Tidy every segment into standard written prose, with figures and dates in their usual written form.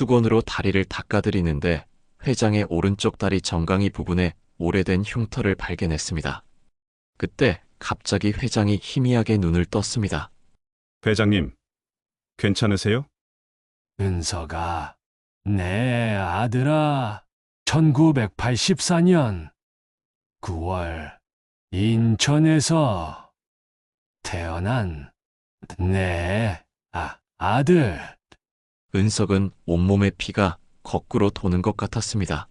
수건으로 다리를 닦아드리는데 회장의 오른쪽 다리 정강이 부분에 오래된 흉터를 발견했습니다. 그때 갑자기 회장이 희미하게 눈을 떴습니다. 회장님, 괜찮으세요? 은서가, 내 아들아, 1984년 9월 인천에서 태어난 내 아들. 은석은 온몸의 피가 거꾸로 도는 것 같았습니다.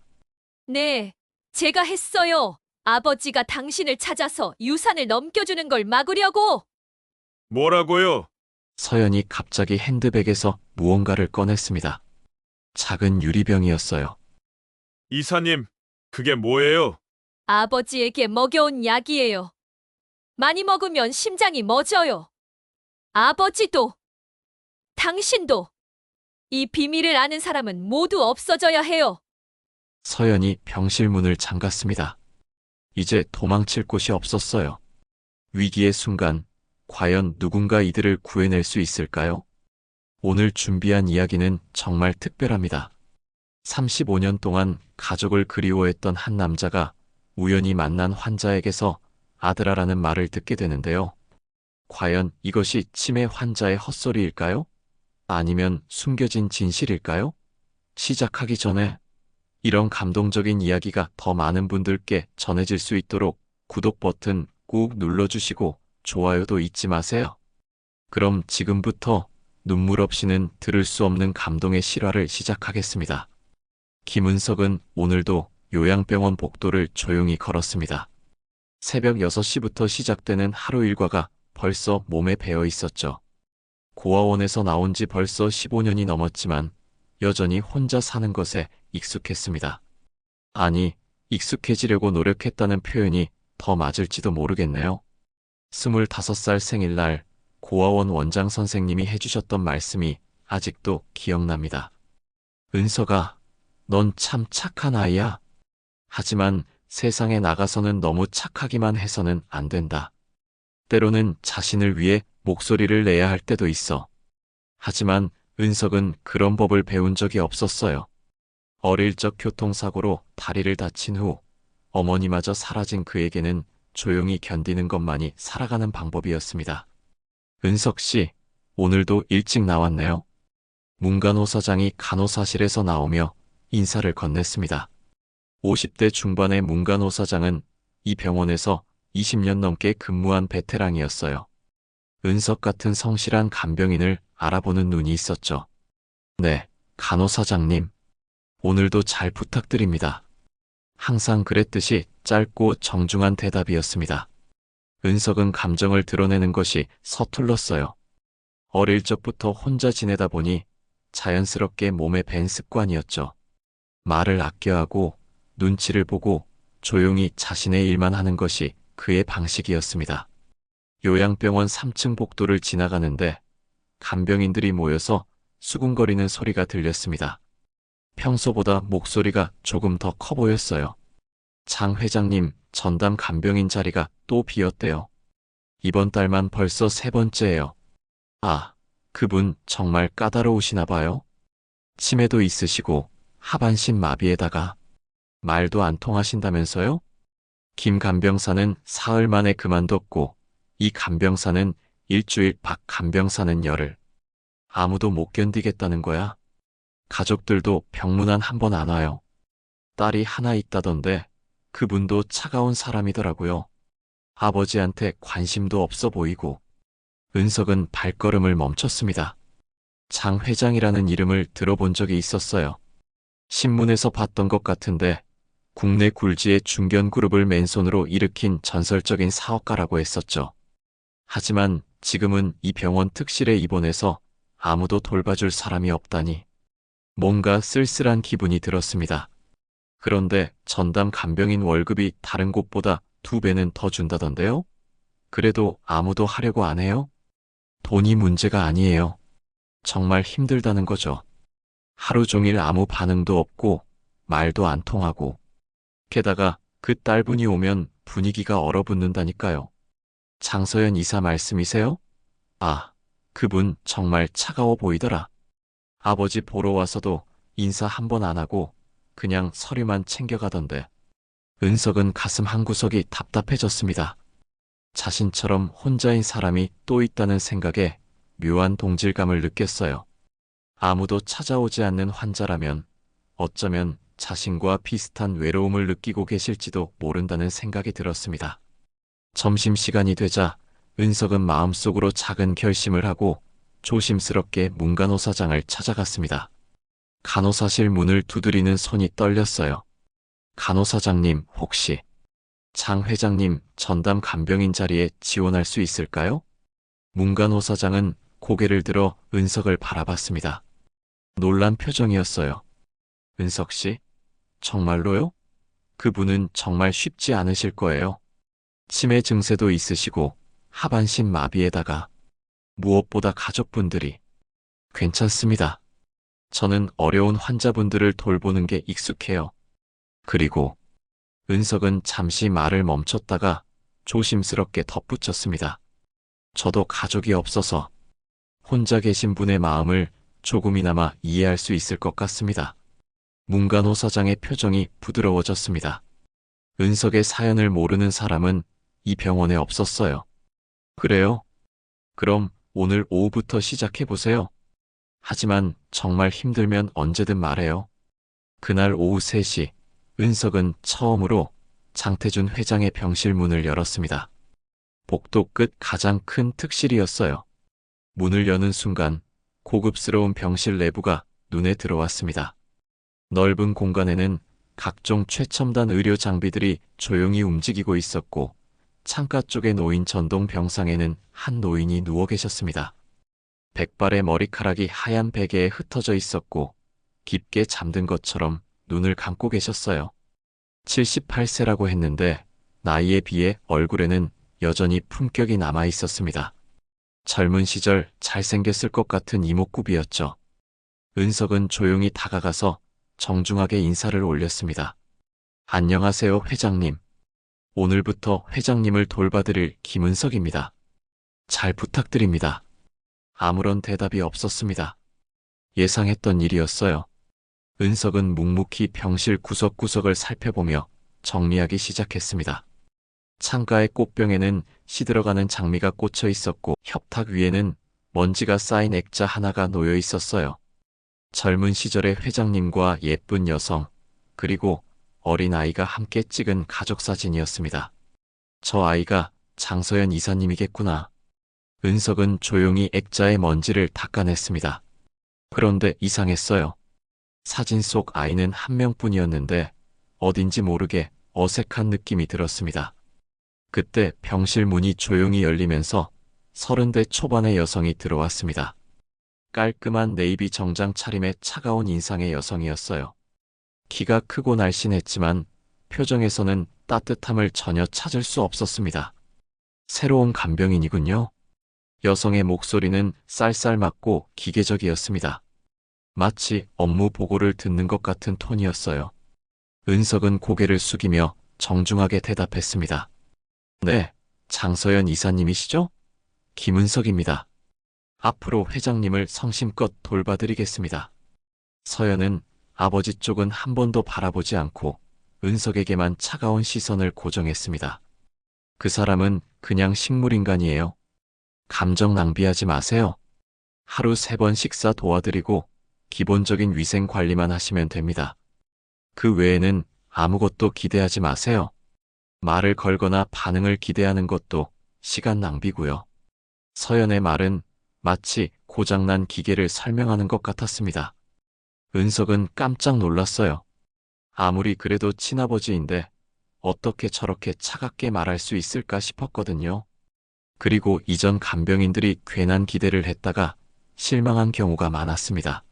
네, 제가 했어요. 아버지가 당신을 찾아서 유산을 넘겨주는 걸 막으려고. 뭐라고요? 서연이 갑자기 핸드백에서 무언가를 꺼냈습니다. 작은 유리병이었어요. 이사님, 그게 뭐예요? 아버지에게 먹여온 약이에요. 많이 먹으면 심장이 멎어요. 아버지도, 당신도. 이 비밀을 아는 사람은 모두 없어져야 해요. 서연이 병실 문을 잠갔습니다. 이제 도망칠 곳이 없었어요. 위기의 순간, 과연 누군가 이들을 구해낼 수 있을까요? 오늘 준비한 이야기는 정말 특별합니다. 35년 동안 가족을 그리워했던 한 남자가 우연히 만난 환자에게서 아들아라는 말을 듣게 되는데요. 과연 이것이 치매 환자의 헛소리일까요? 아니면 숨겨진 진실일까요? 시작하기 전에 이런 감동적인 이야기가 더 많은 분들께 전해질 수 있도록 구독 버튼 꾹 눌러주시고 좋아요도 잊지 마세요. 그럼 지금부터 눈물 없이는 들을 수 없는 감동의 실화를 시작하겠습니다. 김은석은 오늘도 요양병원 복도를 조용히 걸었습니다. 새벽 6시부터 시작되는 하루 일과가 벌써 몸에 배어 있었죠. 고아원에서 나온 지 벌써 15년이 넘었지만 여전히 혼자 사는 것에 익숙했습니다. 아니, 익숙해지려고 노력했다는 표현이 더 맞을지도 모르겠네요. 25살 생일날 고아원 원장 선생님이 해주셨던 말씀이 아직도 기억납니다. 은서가, 넌 참 착한 아이야. 하지만 세상에 나가서는 너무 착하기만 해서는 안 된다. 때로는 자신을 위해 목소리를 내야 할 때도 있어. 하지만 은석은 그런 법을 배운 적이 없었어요. 어릴 적 교통사고로 다리를 다친 후 어머니마저 사라진 그에게는 조용히 견디는 것만이 살아가는 방법이었습니다. 은석 씨, 오늘도 일찍 나왔네요. 문간호사장이 간호사실에서 나오며 인사를 건넸습니다. 50대 중반의 문간호사장은 이 병원에서 20년 넘게 근무한 베테랑이었어요. 은석 같은 성실한 간병인을 알아보는 눈이 있었죠. 네, 간호사장님. 오늘도 잘 부탁드립니다. 항상 그랬듯이 짧고 정중한 대답이었습니다. 은석은 감정을 드러내는 것이 서툴렀어요. 어릴 적부터 혼자 지내다 보니 자연스럽게 몸에 밴 습관이었죠. 말을 아껴하고 눈치를 보고 조용히 자신의 일만 하는 것이 그의 방식이었습니다. 요양병원 3층 복도를 지나가는데 간병인들이 모여서 수군거리는 소리가 들렸습니다. 평소보다 목소리가 조금 더 커 보였어요. 장 회장님, 전담 간병인 자리가 또 비었대요. 이번 달만 벌써 3번째예요. 아, 그분 정말 까다로우시나 봐요. 치매도 있으시고 하반신 마비에다가 말도 안 통하신다면서요? 김 간병사는 사흘 만에 그만뒀고 이 간병사는 일주일, 박 간병사는 열흘. 아무도 못 견디겠다는 거야. 가족들도 병문안 한 번 안 와요. 딸이 하나 있다던데 그분도 차가운 사람이더라고요. 아버지한테 관심도 없어 보이고. 은석은 발걸음을 멈췄습니다. 장 회장이라는 이름을 들어본 적이 있었어요. 신문에서 봤던 것 같은데 국내 굴지의 중견그룹을 맨손으로 일으킨 전설적인 사업가라고 했었죠. 하지만 지금은 이 병원 특실에 입원해서 아무도 돌봐줄 사람이 없다니 뭔가 쓸쓸한 기분이 들었습니다. 그런데 전담 간병인 월급이 다른 곳보다 2배는 더 준다던데요? 그래도 아무도 하려고 안 해요? 돈이 문제가 아니에요. 정말 힘들다는 거죠. 하루 종일 아무 반응도 없고 말도 안 통하고 게다가 그 딸분이 오면 분위기가 얼어붙는다니까요. 장서연 이사 말씀이세요? 아, 그분 정말 차가워 보이더라. 아버지 보러 와서도 인사 한 번 안 하고 그냥 서류만 챙겨가던데. 은석은 가슴 한구석이 답답해졌습니다. 자신처럼 혼자인 사람이 또 있다는 생각에 묘한 동질감을 느꼈어요. 아무도 찾아오지 않는 환자라면 어쩌면 자신과 비슷한 외로움을 느끼고 계실지도 모른다는 생각이 들었습니다. 점심시간이 되자 은석은 마음속으로 작은 결심을 하고 조심스럽게 문간호사장을 찾아갔습니다. 간호사실 문을 두드리는 손이 떨렸어요. 간호사장님, 혹시 장 회장님 전담 간병인 자리에 지원할 수 있을까요? 문간호사장은 고개를 들어 은석을 바라봤습니다. 놀란 표정이었어요. 은석 씨? 정말로요? 그분은 정말 쉽지 않으실 거예요. 치매 증세도 있으시고 하반신 마비에다가 무엇보다 가족분들이. 괜찮습니다. 저는 어려운 환자분들을 돌보는 게 익숙해요. 그리고 은석은 잠시 말을 멈췄다가 조심스럽게 덧붙였습니다. 저도 가족이 없어서 혼자 계신 분의 마음을 조금이나마 이해할 수 있을 것 같습니다. 문간호사장의 표정이 부드러워졌습니다. 은석의 사연을 모르는 사람은 이 병원에 없었어요. 그래요? 그럼 오늘 오후부터 시작해보세요. 하지만 정말 힘들면 언제든 말해요. 그날 오후 3시, 은석은 처음으로 장태준 회장의 병실 문을 열었습니다. 복도 끝 가장 큰 특실이었어요. 문을 여는 순간 고급스러운 병실 내부가 눈에 들어왔습니다. 넓은 공간에는 각종 최첨단 의료 장비들이 조용히 움직이고 있었고 창가 쪽에 놓인 전동 병상에는 한 노인이 누워 계셨습니다. 백발의 머리카락이 하얀 베개에 흩어져 있었고 깊게 잠든 것처럼 눈을 감고 계셨어요. 78세라고 했는데 나이에 비해 얼굴에는 여전히 품격이 남아 있었습니다. 젊은 시절 잘생겼을 것 같은 이목구비였죠. 은석은 조용히 다가가서 정중하게 인사를 올렸습니다. 안녕하세요, 회장님. 오늘부터 회장님을 돌봐드릴 김은석입니다. 잘 부탁드립니다. 아무런 대답이 없었습니다. 예상했던 일이었어요. 은석은 묵묵히 병실 구석구석을 살펴보며 정리하기 시작했습니다. 창가의 꽃병에는 시들어가는 장미가 꽂혀 있었고 협탁 위에는 먼지가 쌓인 액자 하나가 놓여 있었어요. 젊은 시절의 회장님과 예쁜 여성, 그리고 어린 아이가 함께 찍은 가족사진이었습니다. 저 아이가 장서연 이사님이겠구나. 은석은 조용히 액자의 먼지를 닦아냈습니다. 그런데 이상했어요. 사진 속 아이는 한 명뿐이었는데 어딘지 모르게 어색한 느낌이 들었습니다. 그때 병실 문이 조용히 열리면서 30대 초반의 여성이 들어왔습니다. 깔끔한 네이비 정장 차림의 차가운 인상의 여성이었어요. 키가 크고 날씬했지만 표정에서는 따뜻함을 전혀 찾을 수 없었습니다. 새로운 간병인이군요. 여성의 목소리는 쌀쌀맞고 기계적이었습니다. 마치 업무 보고를 듣는 것 같은 톤이었어요. 은석은 고개를 숙이며 정중하게 대답했습니다. 네, 장서연 이사님이시죠? 김은석입니다. 앞으로 회장님을 성심껏 돌봐드리겠습니다. 서연은 아버지 쪽은 한 번도 바라보지 않고 은석에게만 차가운 시선을 고정했습니다. 그 사람은 그냥 식물인간이에요. 감정 낭비하지 마세요. 하루 3번 식사 도와드리고 기본적인 위생 관리만 하시면 됩니다. 그 외에는 아무것도 기대하지 마세요. 말을 걸거나 반응을 기대하는 것도 시간 낭비고요. 서연의 말은 마치 고장난 기계를 설명하는 것 같았습니다. 은석은 깜짝 놀랐어요. 아무리 그래도 친아버지인데 어떻게 저렇게 차갑게 말할 수 있을까 싶었거든요. 그리고 이전 간병인들이 괜한 기대를 했다가 실망한 경우가 많았습니다.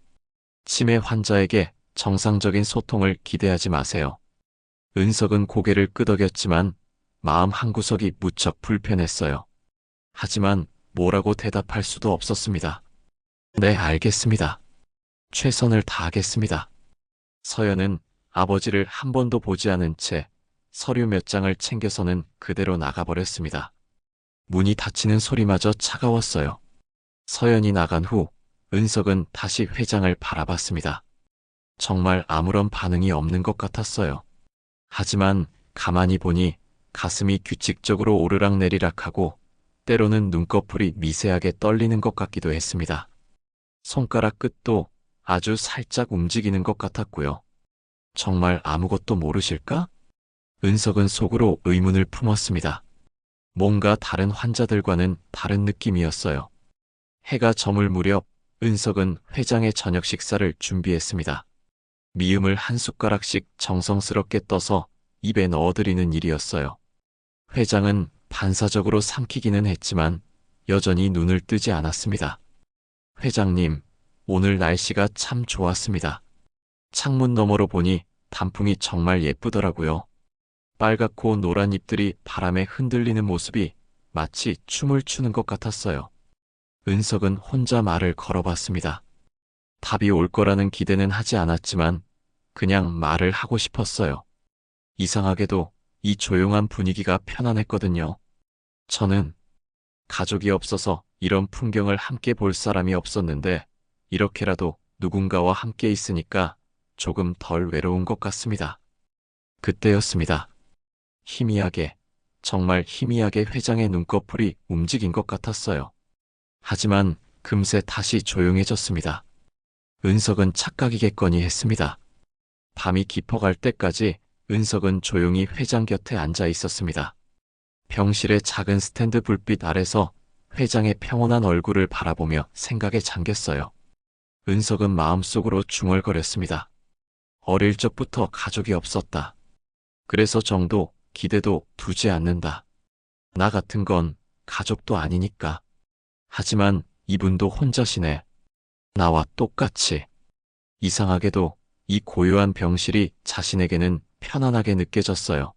치매 환자에게 정상적인 소통을 기대하지 마세요. 은석은 고개를 끄덕였지만 마음 한구석이 무척 불편했어요. 하지만 뭐라고 대답할 수도 없었습니다. 네, 알겠습니다. 최선을 다하겠습니다. 서연은 아버지를 한 번도 보지 않은 채 서류 몇 장을 챙겨서는 그대로 나가버렸습니다. 문이 닫히는 소리마저 차가웠어요. 서연이 나간 후 은석은 다시 회장을 바라봤습니다. 정말 아무런 반응이 없는 것 같았어요. 하지만 가만히 보니 가슴이 규칙적으로 오르락내리락하고 때로는 눈꺼풀이 미세하게 떨리는 것 같기도 했습니다. 손가락 끝도 아주 살짝 움직이는 것 같았고요. 정말 아무것도 모르실까? 은석은 속으로 의문을 품었습니다. 뭔가 다른 환자들과는 다른 느낌이었어요. 해가 저물 무렵 은석은 회장의 저녁 식사를 준비했습니다. 미음을 한 숟가락씩 정성스럽게 떠서 입에 넣어드리는 일이었어요. 회장은 반사적으로 삼키기는 했지만 여전히 눈을 뜨지 않았습니다. 회장님, 오늘 날씨가 참 좋았습니다. 창문 너머로 보니 단풍이 정말 예쁘더라고요. 빨갛고 노란 잎들이 바람에 흔들리는 모습이 마치 춤을 추는 것 같았어요. 은석은 혼자 말을 걸어봤습니다. 답이 올 거라는 기대는 하지 않았지만 그냥 말을 하고 싶었어요. 이상하게도 이 조용한 분위기가 편안했거든요. 저는 가족이 없어서 이런 풍경을 함께 볼 사람이 없었는데 이렇게라도 누군가와 함께 있으니까 조금 덜 외로운 것 같습니다. 그때였습니다. 희미하게, 정말 희미하게 회장의 눈꺼풀이 움직인 것 같았어요. 하지만 금세 다시 조용해졌습니다. 은석은 착각이겠거니 했습니다. 밤이 깊어갈 때까지 은석은 조용히 회장 곁에 앉아 있었습니다. 병실의 작은 스탠드 불빛 아래서 회장의 평온한 얼굴을 바라보며 생각에 잠겼어요. 은석은 마음속으로 중얼거렸습니다. 어릴 적부터 가족이 없었다. 그래서 정도, 기대도 두지 않는다. 나 같은 건 가족도 아니니까. 하지만 이분도 혼자시네. 나와 똑같이. 이상하게도 이 고요한 병실이 자신에게는 편안하게 느껴졌어요.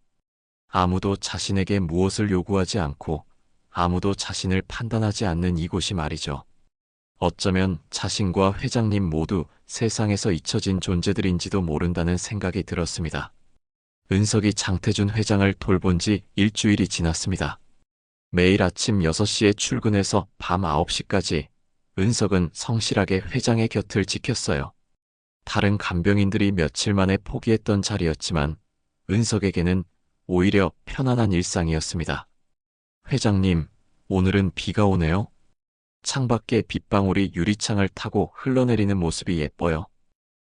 아무도 자신에게 무엇을 요구하지 않고 아무도 자신을 판단하지 않는 이곳이 말이죠. 어쩌면 자신과 회장님 모두 세상에서 잊혀진 존재들인지도 모른다는 생각이 들었습니다. 은석이 장태준 회장을 돌본 지 일주일이 지났습니다. 매일 아침 6시에 출근해서 밤 9시까지 은석은 성실하게 회장의 곁을 지켰어요. 다른 간병인들이 며칠 만에 포기했던 자리였지만 은석에게는 오히려 편안한 일상이었습니다. 회장님, 오늘은 비가 오네요. 창밖에 빗방울이 유리창을 타고 흘러내리는 모습이 예뻐요.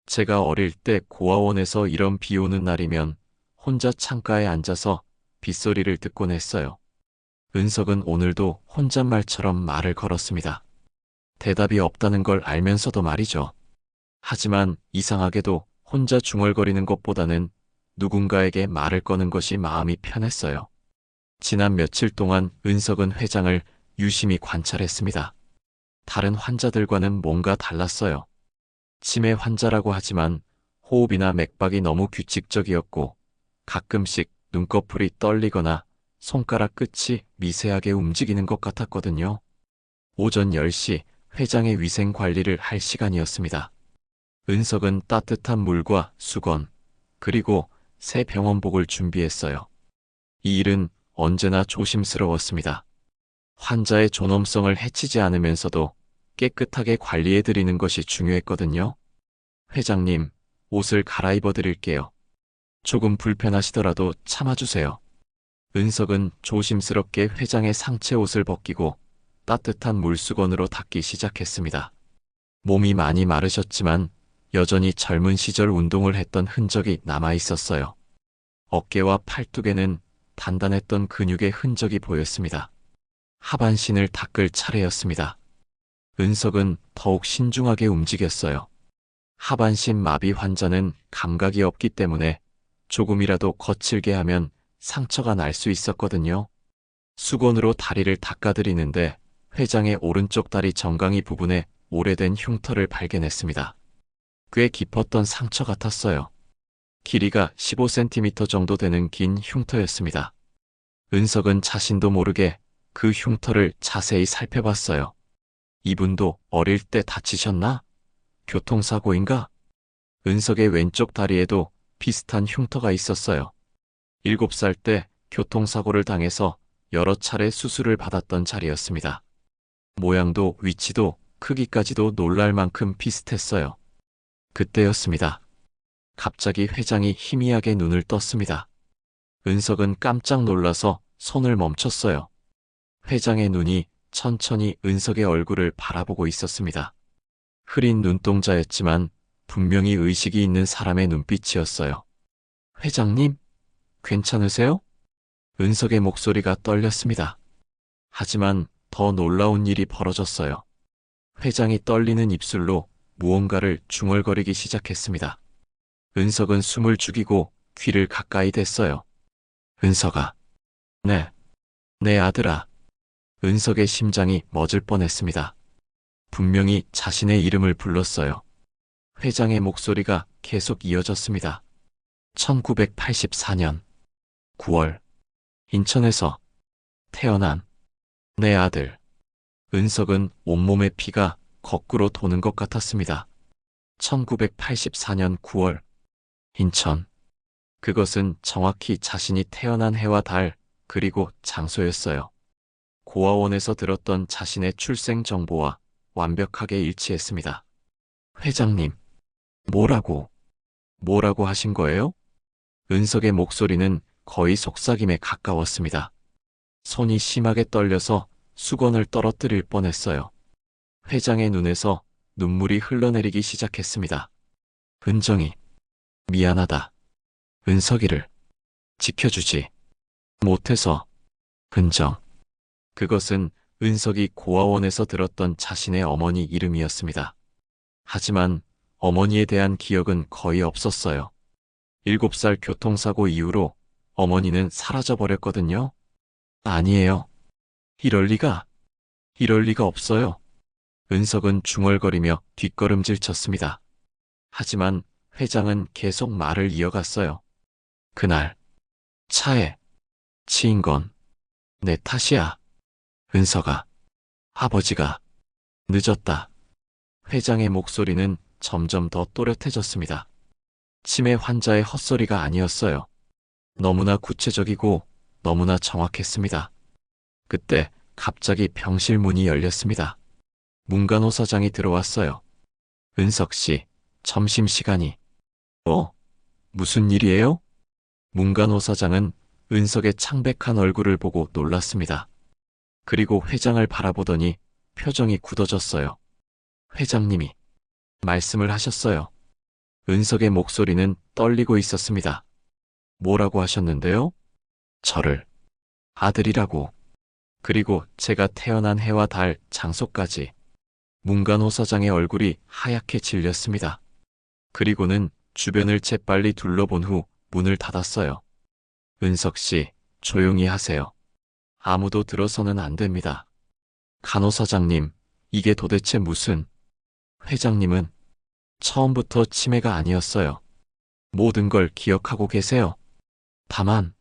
제가 어릴 때 고아원에서 이런 비 오는 날이면 혼자 창가에 앉아서 빗소리를 듣곤 했어요. 은석은 오늘도 혼잣말처럼 말을 걸었습니다. 대답이 없다는 걸 알면서도 말이죠. 하지만 이상하게도 혼자 중얼거리는 것보다는 누군가에게 말을 거는 것이 마음이 편했어요. 지난 며칠 동안 은석은 회장을 유심히 관찰했습니다. 다른 환자들과는 뭔가 달랐어요. 치매 환자라고 하지만 호흡이나 맥박이 너무 규칙적이었고 가끔씩 눈꺼풀이 떨리거나 손가락 끝이 미세하게 움직이는 것 같았거든요. 오전 10시 회장의 위생 관리를 할 시간이었습니다. 은석은 따뜻한 물과 수건, 그리고 새 병원복을 준비했어요. 이 일은 언제나 조심스러웠습니다. 환자의 존엄성을 해치지 않으면서도 깨끗하게 관리해드리는 것이 중요했거든요. 회장님, 옷을 갈아입어 드릴게요. 조금 불편하시더라도 참아주세요. 은석은 조심스럽게 회장의 상체 옷을 벗기고 따뜻한 물수건으로 닦기 시작했습니다. 몸이 많이 마르셨지만 여전히 젊은 시절 운동을 했던 흔적이 남아 있었어요. 어깨와 팔뚝에는 단단했던 근육의 흔적이 보였습니다. 하반신을 닦을 차례였습니다. 은석은 더욱 신중하게 움직였어요. 하반신 마비 환자는 감각이 없기 때문에 조금이라도 거칠게 하면 상처가 날 수 있었거든요. 수건으로 다리를 닦아드리는데 회장의 오른쪽 다리 정강이 부분에 오래된 흉터를 발견했습니다. 꽤 깊었던 상처 같았어요. 길이가 15cm 정도 되는 긴 흉터였습니다. 은석은 자신도 모르게 그 흉터를 자세히 살펴봤어요. 이분도 어릴 때 다치셨나? 교통사고인가? 은석의 왼쪽 다리에도 비슷한 흉터가 있었어요. 7살 때 교통사고를 당해서 여러 차례 수술을 받았던 자리였습니다. 모양도 위치도 크기까지도 놀랄 만큼 비슷했어요. 그때였습니다. 갑자기 회장이 희미하게 눈을 떴습니다. 은석은 깜짝 놀라서 손을 멈췄어요. 회장의 눈이 천천히 은석의 얼굴을 바라보고 있었습니다. 흐린 눈동자였지만 분명히 의식이 있는 사람의 눈빛이었어요. 회장님, 괜찮으세요? 은석의 목소리가 떨렸습니다. 하지만 더 놀라운 일이 벌어졌어요. 회장이 떨리는 입술로 무언가를 중얼거리기 시작했습니다. 은석은 숨을 죽이고 귀를 가까이 댔어요. 은석아. 내 아들아. 은석의 심장이 멎을 뻔했습니다. 분명히 자신의 이름을 불렀어요. 회장의 목소리가 계속 이어졌습니다. 1984년 9월 인천에서 태어난 내 아들. 은석은 온몸의 피가 거꾸로 도는 것 같았습니다. 1984년 9월 인천. 그것은 정확히 자신이 태어난 해와 달, 그리고 장소였어요. 고아원에서 들었던 자신의 출생 정보와 완벽하게 일치했습니다. 회장님, 뭐라고 하신 거예요? 은석의 목소리는 거의 속삭임에 가까웠습니다. 손이 심하게 떨려서 수건을 떨어뜨릴 뻔했어요. 회장의 눈에서 눈물이 흘러내리기 시작했습니다. 은정이, 미안하다. 은석이를 지켜주지 못해서. 은정. 그것은 은석이 고아원에서 들었던 자신의 어머니 이름이었습니다. 하지만 어머니에 대한 기억은 거의 없었어요. 7살 교통사고 이후로 어머니는 사라져버렸거든요. 아니에요. 이럴 리가 없어요. 은석은 중얼거리며 뒷걸음질 쳤습니다. 하지만 회장은 계속 말을 이어갔어요. 그날 차에 치인 건 내 탓이야. 은석아, 아버지가 늦었다. 회장의 목소리는 점점 더 또렷해졌습니다. 치매 환자의 헛소리가 아니었어요. 너무나 구체적이고 너무나 정확했습니다. 그때 갑자기 병실 문이 열렸습니다. 문간호 사장이 들어왔어요. 은석 씨, 점심시간이. 무슨 일이에요? 문간호 사장은 은석의 창백한 얼굴을 보고 놀랐습니다. 그리고 회장을 바라보더니 표정이 굳어졌어요. 회장님이 말씀을 하셨어요. 은석의 목소리는 떨리고 있었습니다. 뭐라고 하셨는데요? 저를 아들이라고. 그리고 제가 태어난 해와 달, 장소까지. 문간호 사장의 얼굴이 하얗게 질렸습니다. 그리고는 주변을 재빨리 둘러본 후 문을 닫았어요. 은석 씨, 조용히 하세요. 아무도 들어서는 안 됩니다. 간호사장님, 이게 도대체 무슨... 회장님은 처음부터 치매가 아니었어요. 모든 걸 기억하고 계세요. 다만,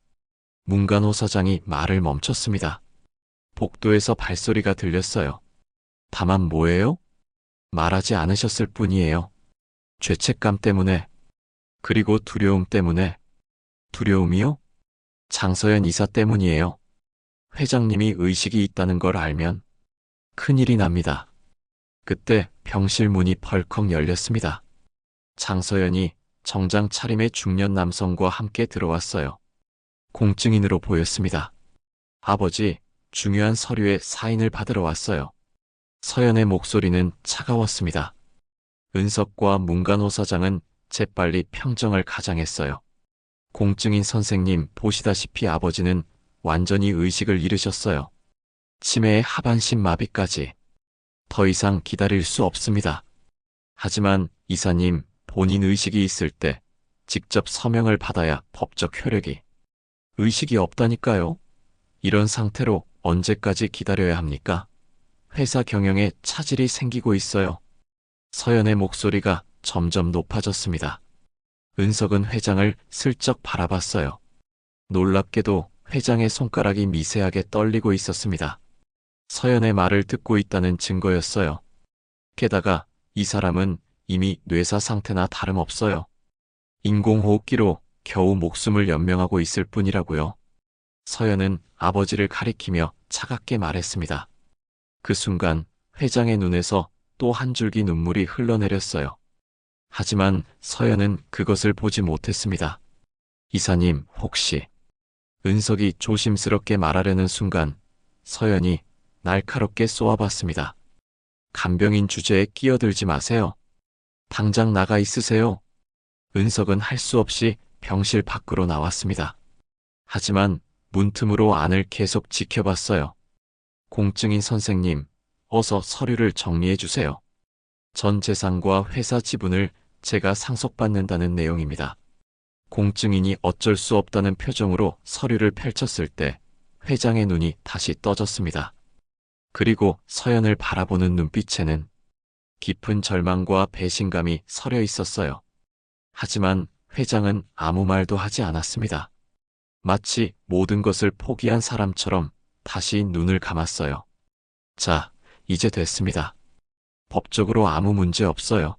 문간호 사장이 말을 멈췄습니다. 복도에서 발소리가 들렸어요. 다만 뭐예요? 말하지 않으셨을 뿐이에요. 죄책감 때문에, 그리고 두려움 때문에. 두려움이요? 장서연 이사 때문이에요. 회장님이 의식이 있다는 걸 알면 큰일이 납니다. 그때 병실 문이 벌컥 열렸습니다. 장서연이 정장 차림의 중년 남성과 함께 들어왔어요. 공증인으로 보였습니다. 아버지, 중요한 서류에 사인을 받으러 왔어요. 서연의 목소리는 차가웠습니다. 은석과 문간호 사장은 재빨리 평정을 가장했어요. 공증인 선생님, 보시다시피 아버지는 완전히 의식을 잃으셨어요. 치매의 하반신 마비까지. 더 이상 기다릴 수 없습니다. 하지만 이사님, 본인 의식이 있을 때 직접 서명을 받아야 법적 효력이. 의식이 없다니까요. 이런 상태로 언제까지 기다려야 합니까? 회사 경영에 차질이 생기고 있어요. 서연의 목소리가 점점 높아졌습니다. 은석은 회장을 슬쩍 바라봤어요. 놀랍게도 회장의 손가락이 미세하게 떨리고 있었습니다. 서연의 말을 듣고 있다는 증거였어요. 게다가 이 사람은 이미 뇌사 상태나 다름없어요. 인공호흡기로 겨우 목숨을 연명하고 있을 뿐이라고요. 서연은 아버지를 가리키며 차갑게 말했습니다. 그 순간 회장의 눈에서 또 한 줄기 눈물이 흘러내렸어요. 하지만 서연은 그것을 보지 못했습니다. 이사님, 혹시 은석이 조심스럽게 말하려는 순간 서연이 날카롭게 쏘아봤습니다. 간병인 주제에 끼어들지 마세요. 당장 나가 있으세요. 은석은 할 수 없이 병실 밖으로 나왔습니다. 하지만 문틈으로 안을 계속 지켜봤어요. 공증인 선생님, 어서 서류를 정리해 주세요. 전 재산과 회사 지분을 제가 상속받는다는 내용입니다. 공증인이 어쩔 수 없다는 표정으로 서류를 펼쳤을 때 회장의 눈이 다시 떠졌습니다. 그리고 서연을 바라보는 눈빛에는 깊은 절망과 배신감이 서려 있었어요. 하지만 회장은 아무 말도 하지 않았습니다. 마치 모든 것을 포기한 사람처럼 다시 눈을 감았어요. 자, 이제 됐습니다. 법적으로 아무 문제 없어요.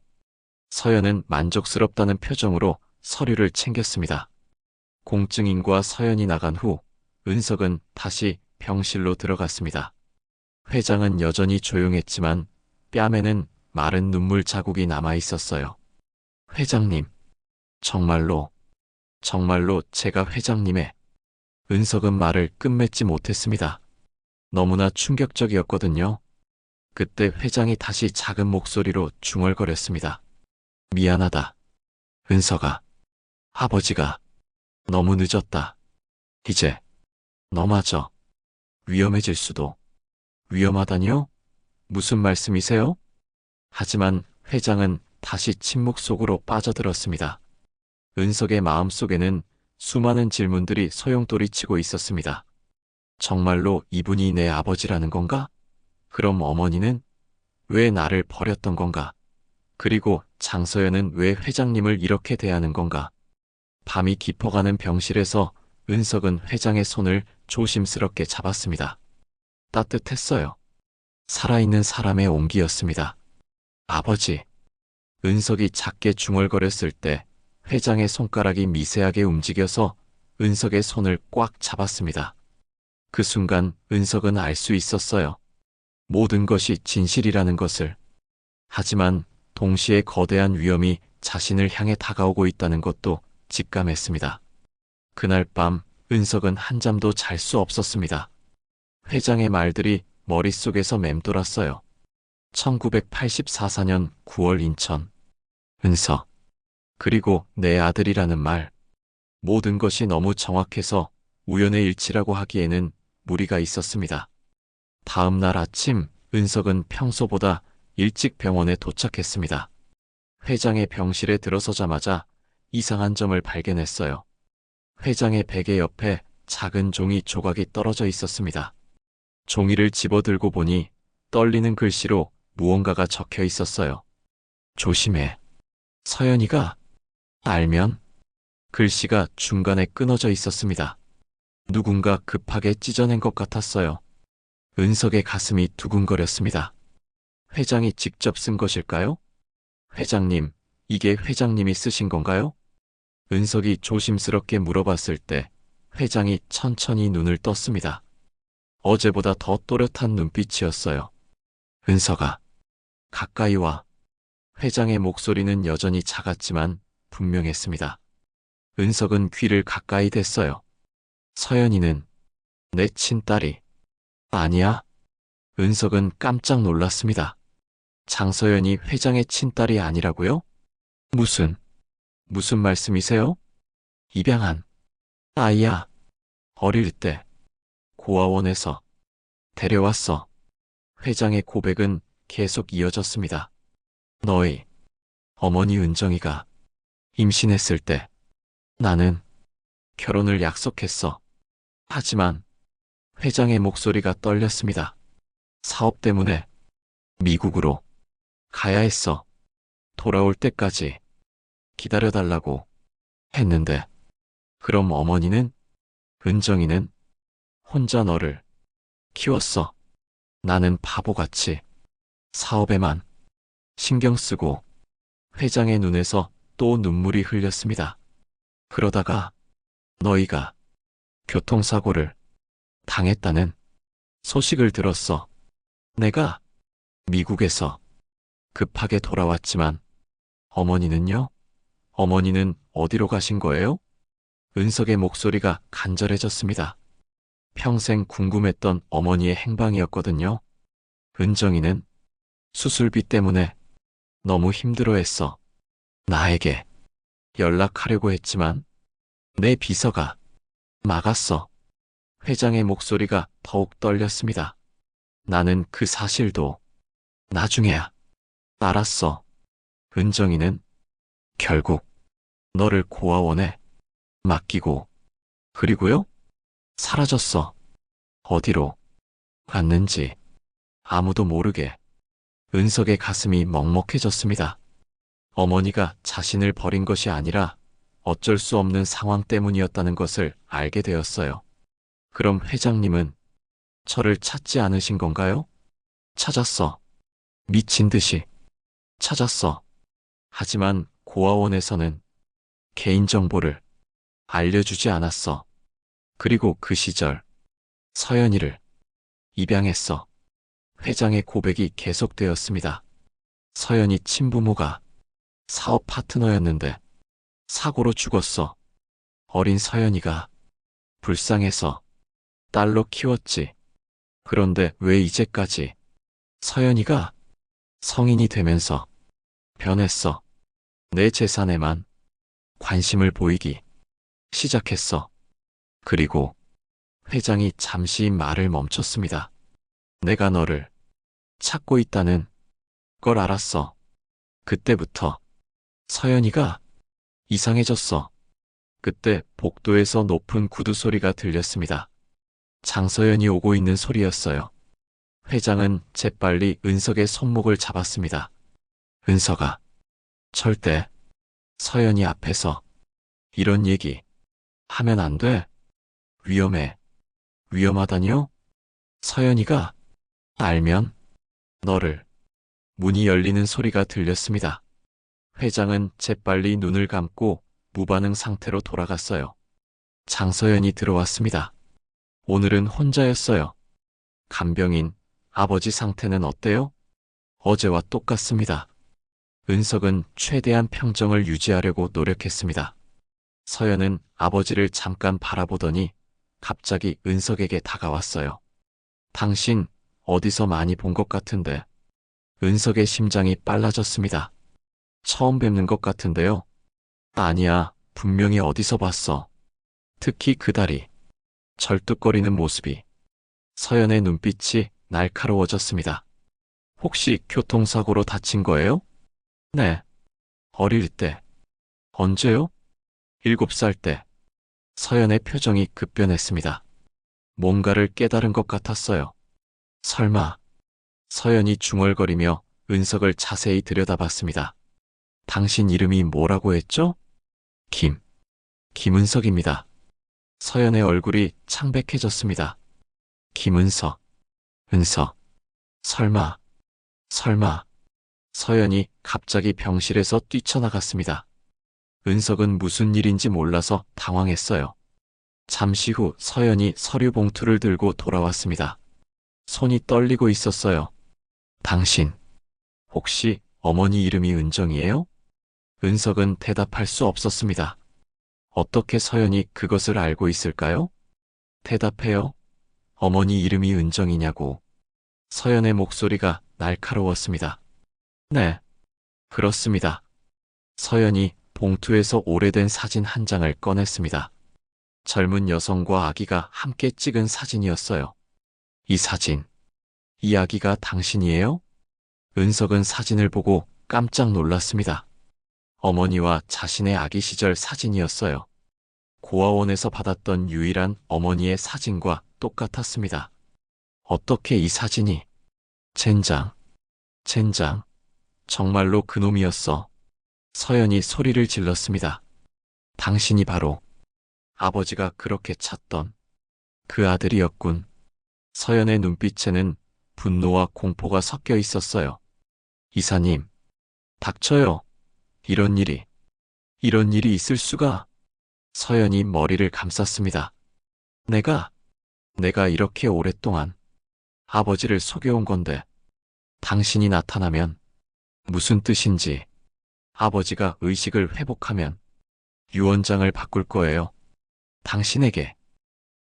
서연은 만족스럽다는 표정으로 서류를 챙겼습니다. 공증인과 서연이 나간 후 은석은 다시 병실로 들어갔습니다. 회장은 여전히 조용했지만 뺨에는 마른 눈물 자국이 남아 있었어요. 회장님, 정말로 제가 회장님의... 은석은 말을 끝맺지 못했습니다. 너무나 충격적이었거든요. 그때 회장이 다시 작은 목소리로 중얼거렸습니다. 미안하다. 은석아, 아버지가 너무 늦었다. 이제 너마저 위험해질 수도. 위험하다니요? 무슨 말씀이세요? 하지만 회장은 다시 침묵 속으로 빠져들었습니다. 은석의 마음속에는 수많은 질문들이 소용돌이치고 있었습니다. 정말로 이분이 내 아버지라는 건가? 그럼 어머니는 왜 나를 버렸던 건가? 그리고 장서연은 왜 회장님을 이렇게 대하는 건가? 밤이 깊어가는 병실에서 은석은 회장의 손을 조심스럽게 잡았습니다. 따뜻했어요. 살아있는 사람의 온기였습니다. 아버지. 은석이 작게 중얼거렸을 때 회장의 손가락이 미세하게 움직여서 은석의 손을 꽉 잡았습니다. 그 순간 은석은 알 수 있었어요. 모든 것이 진실이라는 것을. 하지만 동시에 거대한 위험이 자신을 향해 다가오고 있다는 것도 직감했습니다. 그날 밤 은석은 한잠도 잘 수 없었습니다. 회장의 말들이 머릿속에서 맴돌았어요. 1984년 9월 인천. 은석. 그리고 내 아들이라는 말. 모든 것이 너무 정확해서 우연의 일치라고 하기에는 무리가 있었습니다. 다음 날 아침 은석은 평소보다 일찍 병원에 도착했습니다. 회장의 병실에 들어서자마자 이상한 점을 발견했어요. 회장의 베개 옆에 작은 종이 조각이 떨어져 있었습니다. 종이를 집어들고 보니 떨리는 글씨로 무언가가 적혀 있었어요. 조심해. 서연이가 알면. 글씨가 중간에 끊어져 있었습니다. 누군가 급하게 찢어낸 것 같았어요. 은석의 가슴이 두근거렸습니다. 회장이 직접 쓴 것일까요? 회장님, 이게 회장님이 쓰신 건가요? 은석이 조심스럽게 물어봤을 때 회장이 천천히 눈을 떴습니다. 어제보다 더 또렷한 눈빛이었어요. 은석아, 가까이 와. 회장의 목소리는 여전히 작았지만 분명했습니다. 은석은 귀를 가까이 댔어요. 서연이는 내 친딸이... 아니야. 은석은 깜짝 놀랐습니다. 장서연이 회장의 친딸이 아니라고요? 무슨 말씀이세요? 입양한 아이야. 어릴 때 고아원에서 데려왔어. 회장의 고백은 계속 이어졌습니다. 너희 어머니 은정이가 임신했을 때 나는 결혼을 약속했어. 하지만 회장의 목소리가 떨렸습니다. 사업 때문에 미국으로 가야 했어. 돌아올 때까지 기다려달라고 했는데, 그럼 어머니는, 은정이는 혼자 너를 키웠어. 나는 바보같이 사업에만 신경 쓰고. 회장의 눈에서 또 눈물이 흘렸습니다. 그러다가 너희가 교통사고를 당했다는 소식을 들었어. 내가 미국에서 급하게 돌아왔지만 어머니는요? 어머니는 어디로 가신 거예요? 은석의 목소리가 간절해졌습니다. 평생 궁금했던 어머니의 행방이었거든요. 은정이는 수술비 때문에 너무 힘들어했어. 나에게 연락하려고 했지만 내 비서가 막았어. 회장의 목소리가 더욱 떨렸습니다. 나는 그 사실도 나중에야 알았어. 은정이는 결국 너를 고아원에 맡기고 그리고요? 사라졌어. 어디로 갔는지 아무도 모르게. 은석의 가슴이 먹먹해졌습니다. 어머니가 자신을 버린 것이 아니라 어쩔 수 없는 상황 때문이었다는 것을 알게 되었어요. 그럼 회장님은 저를 찾지 않으신 건가요? 찾았어. 미친 듯이 찾았어. 하지만 고아원에서는 개인정보를 알려주지 않았어. 그리고 그 시절 서연이를 입양했어. 회장의 고백이 계속되었습니다. 서연이 친부모가 사업 파트너였는데 사고로 죽었어. 어린 서연이가 불쌍해서 딸로 키웠지. 그런데 왜 이제까지 서연이가 성인이 되면서 변했어. 내 재산에만 관심을 보이기 시작했어. 그리고 회장이 잠시 말을 멈췄습니다. 내가 너를 찾고 있다는 걸 알았어. 그때부터 서연이가 이상해졌어. 그때 복도에서 높은 구두 소리가 들렸습니다. 장서연이 오고 있는 소리였어요. 회장은 재빨리 은석의 손목을 잡았습니다. 은석아, 절대 서연이 앞에서 이런 얘기 하면 안 돼. 위험해. 위험하다니요? 서연이가 알면 너를. 문이 열리는 소리가 들렸습니다. 회장은 재빨리 눈을 감고 무반응 상태로 돌아갔어요. 장서연이 들어왔습니다. 오늘은 혼자였어요. 간병인 아버지 상태는 어때요? 어제와 똑같습니다. 은석은 최대한 평정을 유지하려고 노력했습니다. 서연은 아버지를 잠깐 바라보더니 갑자기 은석에게 다가왔어요. 당신 어디서 많이 본 것 같은데. 은석의 심장이 빨라졌습니다. 처음 뵙는 것 같은데요. 아니야, 분명히 어디서 봤어. 특히 그 다리, 절뚝거리는 모습이. 서연의 눈빛이 날카로워졌습니다. 혹시 교통사고로 다친 거예요? 네. 어릴 때. 언제요? 7살 때. 서연의 표정이 급변했습니다. 뭔가를 깨달은 것 같았어요. 설마. 서연이 중얼거리며 은석을 자세히 들여다봤습니다. 당신 이름이 뭐라고 했죠? 김은석입니다. 서연의 얼굴이 창백해졌습니다. 김은석, 은석, 설마. 서연이 갑자기 병실에서 뛰쳐나갔습니다. 은석은 무슨 일인지 몰라서 당황했어요. 잠시 후 서연이 서류 봉투를 들고 돌아왔습니다. 손이 떨리고 있었어요. 당신, 혹시 어머니 이름이 은정이에요? 은석은 대답할 수 없었습니다. 어떻게 서연이 그것을 알고 있을까요? 대답해요. 어머니 이름이 은정이냐고. 서연의 목소리가 날카로웠습니다. 네, 그렇습니다. 서연이 봉투에서 오래된 사진 한 장을 꺼냈습니다. 젊은 여성과 아기가 함께 찍은 사진이었어요. 이 사진, 이 아기가 당신이에요? 은석은 사진을 보고 깜짝 놀랐습니다. 어머니와 자신의 아기 시절 사진이었어요. 고아원에서 받았던 유일한 어머니의 사진과 똑같았습니다. 어떻게 이 사진이? 젠장. 정말로 그놈이었어. 서연이 소리를 질렀습니다. 당신이 바로 아버지가 그렇게 찾던 그 아들이었군. 서연의 눈빛에는 분노와 공포가 섞여 있었어요. 이사님, 닥쳐요. 이런 일이 있을 수가. 서연이 머리를 감쌌습니다. 내가 이렇게 오랫동안 아버지를 속여온 건데 당신이 나타나면 무슨 뜻인지 아버지가 의식을 회복하면 유 원장을 바꿀 거예요. 당신에게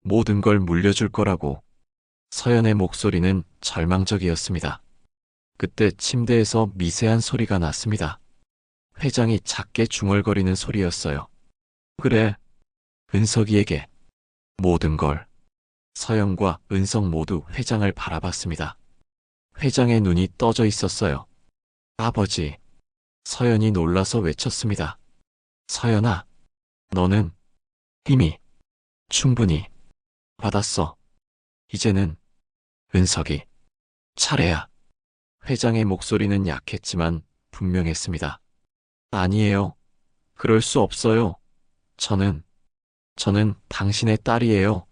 모든 걸 물려줄 거라고. 서연의 목소리는 절망적이었습니다. 그때 침대에서 미세한 소리가 났습니다. 회장이 작게 중얼거리는 소리였어요. 그래, 은석이에게 모든 걸. 서연과 은석 모두 회장을 바라봤습니다. 회장의 눈이 떠져 있었어요. 아버지. 서연이 놀라서 외쳤습니다. 서연아, 너는 이미 충분히 받았어. 이제는 은석이 차례야. 회장의 목소리는 약했지만 분명했습니다. 아니에요. 그럴 수 없어요. 저는 당신의 딸이에요.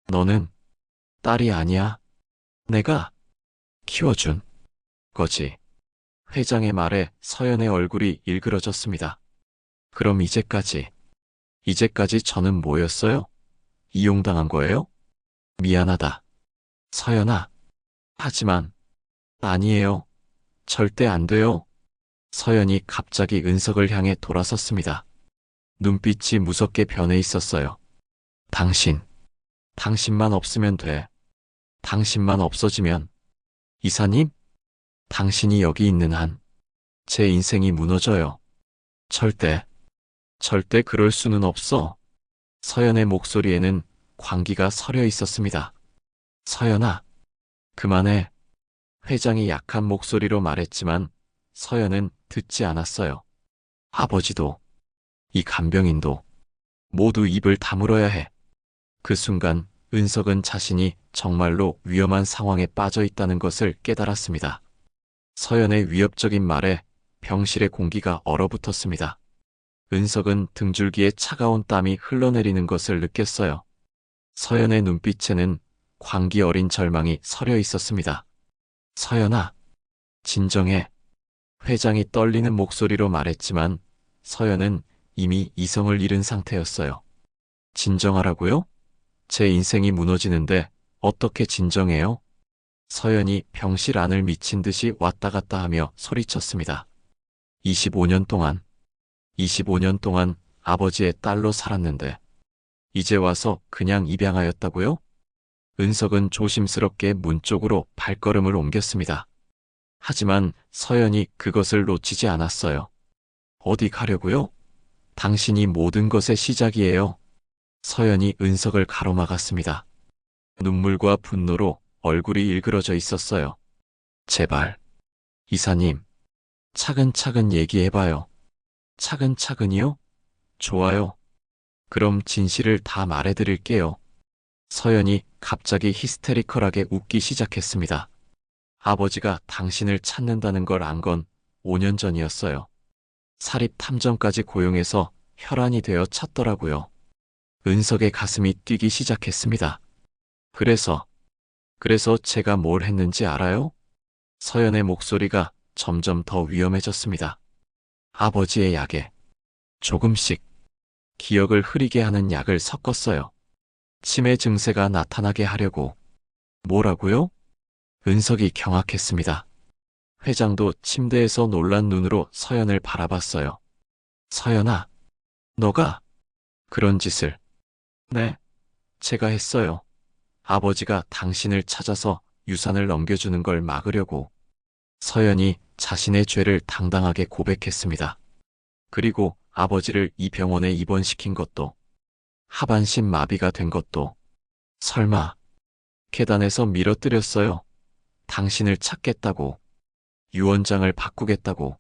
너는 딸이 아니야. 내가 키워준 거지. 회장의 말에 서연의 얼굴이 일그러졌습니다. 그럼 이제까지 저는 뭐였어요? 이용당한 거예요? 미안하다. 서연아. 하지만 아니에요. 절대 안 돼요. 서연이 갑자기 은석을 향해 돌아섰습니다. 눈빛이 무섭게 변해 있었어요. 당신만 없으면 돼. 당신만 없어지면. 이사님? 당신이 여기 있는 한 제 인생이 무너져요. 절대 그럴 수는 없어. 서연의 목소리에는 광기가 서려 있었습니다. 서연아, 그만해. 회장이 약한 목소리로 말했지만 서연은 듣지 않았어요. 아버지도 이 간병인도 모두 입을 다물어야 해. 그 순간 은석은 자신이 정말로 위험한 상황에 빠져 있다는 것을 깨달았습니다. 서연의 위협적인 말에 병실의 공기가 얼어붙었습니다. 은석은 등줄기에 차가운 땀이 흘러내리는 것을 느꼈어요. 서연의 눈빛에는 광기 어린 절망이 서려 있었습니다. 서연아, 진정해. 회장이 떨리는 목소리로 말했지만 서연은 이미 이성을 잃은 상태였어요. 진정하라고요? 제 인생이 무너지는데 어떻게 진정해요? 서연이 병실 안을 미친 듯이 왔다 갔다 하며 소리쳤습니다. 25년 동안 아버지의 딸로 살았는데 이제 와서 그냥 입양하였다고요? 은석은 조심스럽게 문 쪽으로 발걸음을 옮겼습니다. 하지만 서연이 그것을 놓치지 않았어요. 어디 가려고요? 당신이 모든 것의 시작이에요. 서연이 은석을 가로막았습니다. 눈물과 분노로 얼굴이 일그러져 있었어요. 제발, 이사님, 차근차근 얘기해봐요. 차근차근이요? 좋아요. 그럼 진실을 다 말해드릴게요. 서연이 갑자기 히스테리컬하게 웃기 시작했습니다. 아버지가 당신을 찾는다는 걸 안 건 5년 전이었어요. 사립 탐정까지 고용해서 혈안이 되어 찾더라고요. 은석의 가슴이 뛰기 시작했습니다. 그래서 제가 뭘 했는지 알아요? 서연의 목소리가 점점 더 위험해졌습니다. 아버지의 약에 조금씩 기억을 흐리게 하는 약을 섞었어요. 치매 증세가 나타나게 하려고. 뭐라고요? 은석이 경악했습니다. 회장도 침대에서 놀란 눈으로 서연을 바라봤어요. 서연아, 너가 그런 짓을. 네, 제가 했어요. 아버지가 당신을 찾아서 유산을 넘겨주는 걸 막으려고. 서연이 자신의 죄를 당당하게 고백했습니다. 그리고 아버지를 이 병원에 입원시킨 것도, 하반신 마비가 된 것도, 설마 계단에서 밀어뜨렸어요. 당신을 찾겠다고, 유 원장을 바꾸겠다고.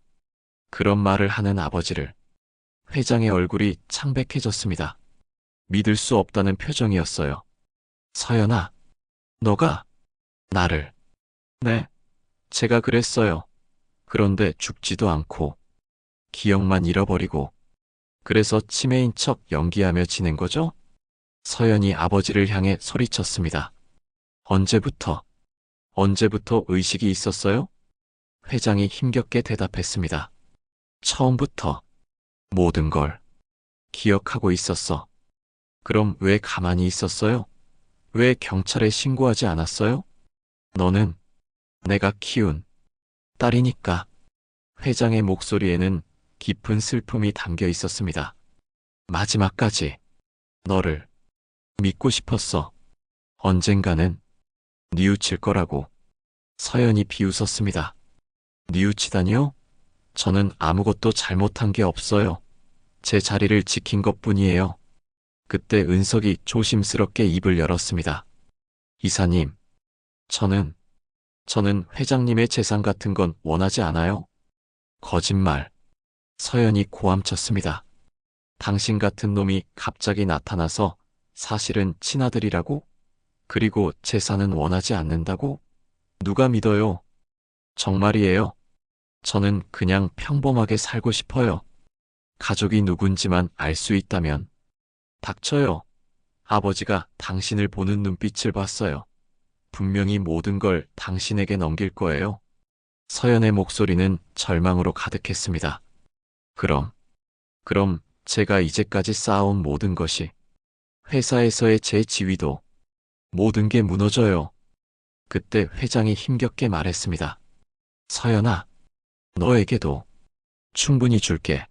그런 말을 하는 아버지를. 회장의 얼굴이 창백해졌습니다. 믿을 수 없다는 표정이었어요. 서연아, 너가 나를. 네, 제가 그랬어요. 그런데 죽지도 않고 기억만 잃어버리고 그래서 치매인 척 연기하며 지낸 거죠? 서연이 아버지를 향해 소리쳤습니다. 언제부터 의식이 있었어요? 회장이 힘겹게 대답했습니다. 처음부터 모든 걸 기억하고 있었어. 그럼 왜 가만히 있었어요? 왜 경찰에 신고하지 않았어요? 너는 내가 키운 딸이니까. 회장의 목소리에는 깊은 슬픔이 담겨 있었습니다. 마지막까지 너를 믿고 싶었어. 언젠가는 뉘우칠 거라고. 서연이 비웃었습니다. 뉘우치다니요? 저는 아무것도 잘못한 게 없어요. 제 자리를 지킨 것뿐이에요. 그때 은석이 조심스럽게 입을 열었습니다. 이사님, 저는 회장님의 재산 같은 건 원하지 않아요. 거짓말. 서연이 고함쳤습니다. 당신 같은 놈이 갑자기 나타나서 사실은 친아들이라고? 그리고 재산은 원하지 않는다고? 누가 믿어요? 정말이에요. 저는 그냥 평범하게 살고 싶어요. 가족이 누군지만 알 수 있다면. 닥쳐요. 아버지가 당신을 보는 눈빛을 봤어요. 분명히 모든 걸 당신에게 넘길 거예요. 서연의 목소리는 절망으로 가득했습니다. 그럼 제가 이제까지 쌓아온 모든 것이, 회사에서의 제 지위도, 모든 게 무너져요. 그때 회장이 힘겹게 말했습니다. 서연아, 너에게도 충분히 줄게.